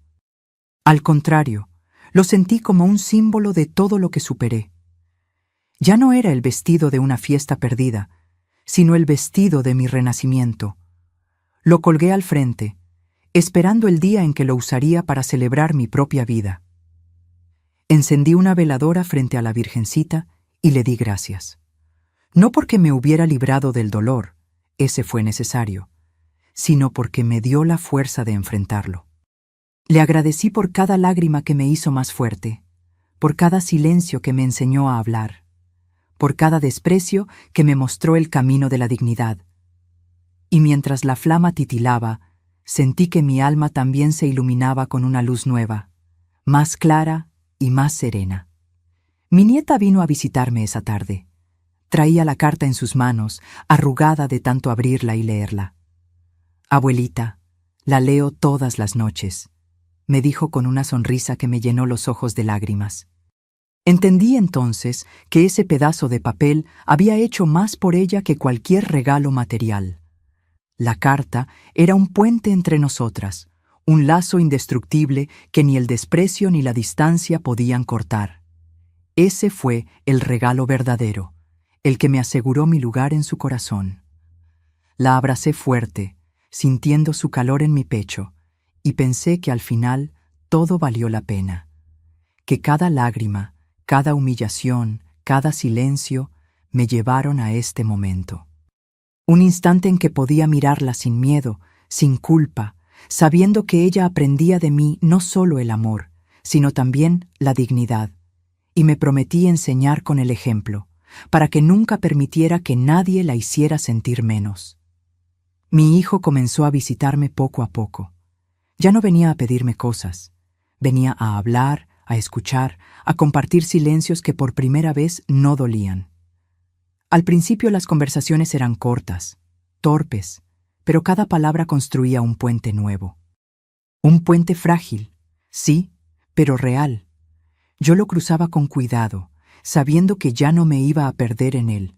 Al contrario, lo sentí como un símbolo de todo lo que superé. Ya no era el vestido de una fiesta perdida, sino el vestido de mi renacimiento. Lo colgué al frente, esperando el día en que lo usaría para celebrar mi propia vida. Encendí una veladora frente a la Virgencita y le di gracias. No porque me hubiera librado del dolor, ese fue necesario, sino porque me dio la fuerza de enfrentarlo. Le agradecí por cada lágrima que me hizo más fuerte, por cada silencio que me enseñó a hablar, por cada desprecio que me mostró el camino de la dignidad. Y mientras la flama titilaba, sentí que mi alma también se iluminaba con una luz nueva, más clara y más serena. Mi nieta vino a visitarme esa tarde. Traía la carta en sus manos, arrugada de tanto abrirla y leerla. «Abuelita, la leo todas las noches», me dijo con una sonrisa que me llenó los ojos de lágrimas. Entendí entonces que ese pedazo de papel había hecho más por ella que cualquier regalo material. La carta era un puente entre nosotras, un lazo indestructible que ni el desprecio ni la distancia podían cortar. Ese fue el regalo verdadero, el que me aseguró mi lugar en su corazón. La abracé fuerte, sintiendo su calor en mi pecho, y pensé que al final todo valió la pena, que cada lágrima, cada humillación, cada silencio me llevaron a este momento. Un instante en que podía mirarla sin miedo, sin culpa, sabiendo que ella aprendía de mí no solo el amor, sino también la dignidad, y me prometí enseñar con el ejemplo, para que nunca permitiera que nadie la hiciera sentir menos. Mi hijo comenzó a visitarme poco a poco. Ya no venía a pedirme cosas, venía a hablar, a escuchar, a compartir silencios que por primera vez no dolían. Al principio las conversaciones eran cortas, torpes, pero cada palabra construía un puente nuevo. Un puente frágil, sí, pero real. Yo lo cruzaba con cuidado, sabiendo que ya no me iba a perder en él,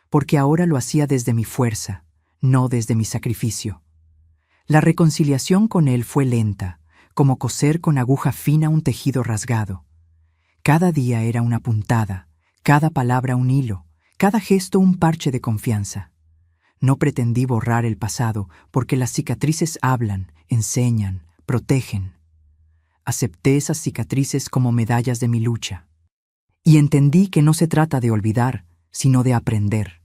porque ahora lo hacía desde mi fuerza, no desde mi sacrificio. La reconciliación con él fue lenta, como coser con aguja fina un tejido rasgado. Cada día era una puntada, cada palabra un hilo, cada gesto un parche de confianza. No pretendí borrar el pasado, porque las cicatrices hablan, enseñan, protegen. Acepté esas cicatrices como medallas de mi lucha. Y entendí que no se trata de olvidar, sino de aprender.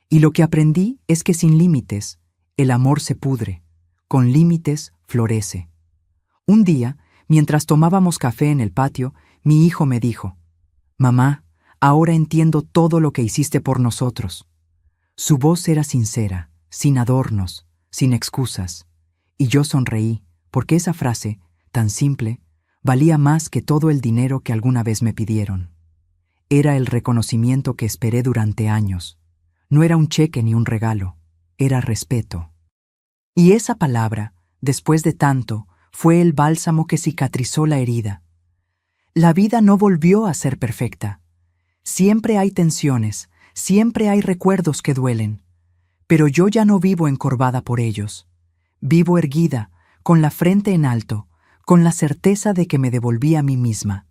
Y lo que aprendí es que sin límites, el amor se pudre, con límites florece. Un día, mientras tomábamos café en el patio, mi hijo me dijo: «Mamá, ahora entiendo todo lo que hiciste por nosotros». Su voz era sincera, sin adornos, sin excusas, y yo sonreí, porque esa frase, tan simple, valía más que todo el dinero que alguna vez me pidieron. Era el reconocimiento que esperé durante años. No era un cheque ni un regalo, era respeto. Y esa palabra, después de tanto, fue el bálsamo que cicatrizó la herida. La vida no volvió a ser perfecta. Siempre hay tensiones, siempre hay recuerdos que duelen. Pero yo ya no vivo encorvada por ellos. Vivo erguida, con la frente en alto, con la certeza de que me devolví a mí misma.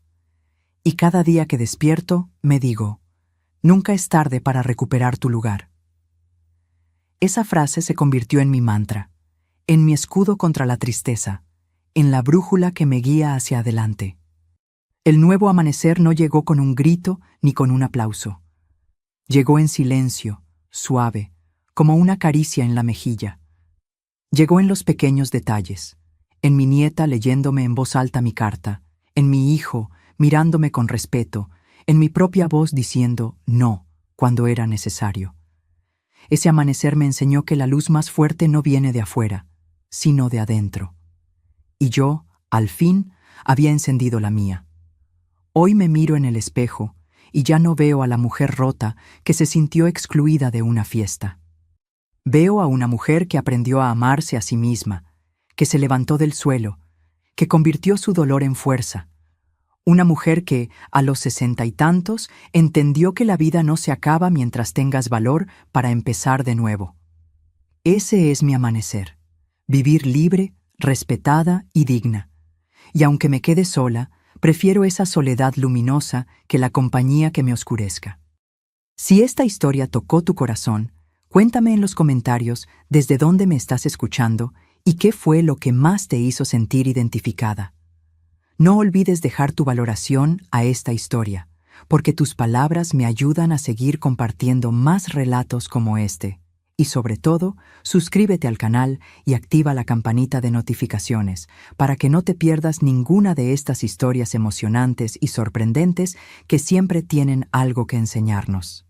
Y cada día que despierto, me digo: nunca es tarde para recuperar tu lugar. Esa frase se convirtió en mi mantra, en mi escudo contra la tristeza, en la brújula que me guía hacia adelante. El nuevo amanecer no llegó con un grito ni con un aplauso. Llegó en silencio, suave, como una caricia en la mejilla. Llegó en los pequeños detalles, en mi nieta leyéndome en voz alta mi carta, en mi hijo mirándome con respeto, en mi propia voz diciendo no cuando era necesario. Ese amanecer me enseñó que la luz más fuerte no viene de afuera, sino de adentro. Y yo, al fin, había encendido la mía. Hoy me miro en el espejo y ya no veo a la mujer rota que se sintió excluida de una fiesta. Veo a una mujer que aprendió a amarse a sí misma, que se levantó del suelo, que convirtió su dolor en fuerza. Una mujer que, a los 60 y tantos, entendió que la vida no se acaba mientras tengas valor para empezar de nuevo. Ese es mi amanecer, vivir libre, respetada y digna. Y aunque me quede sola, prefiero esa soledad luminosa que la compañía que me oscurezca. Si esta historia tocó tu corazón, cuéntame en los comentarios desde dónde me estás escuchando y qué fue lo que más te hizo sentir identificada. No olvides dejar tu valoración a esta historia, porque tus palabras me ayudan a seguir compartiendo más relatos como este. Y sobre todo, suscríbete al canal y activa la campanita de notificaciones para que no te pierdas ninguna de estas historias emocionantes y sorprendentes que siempre tienen algo que enseñarnos.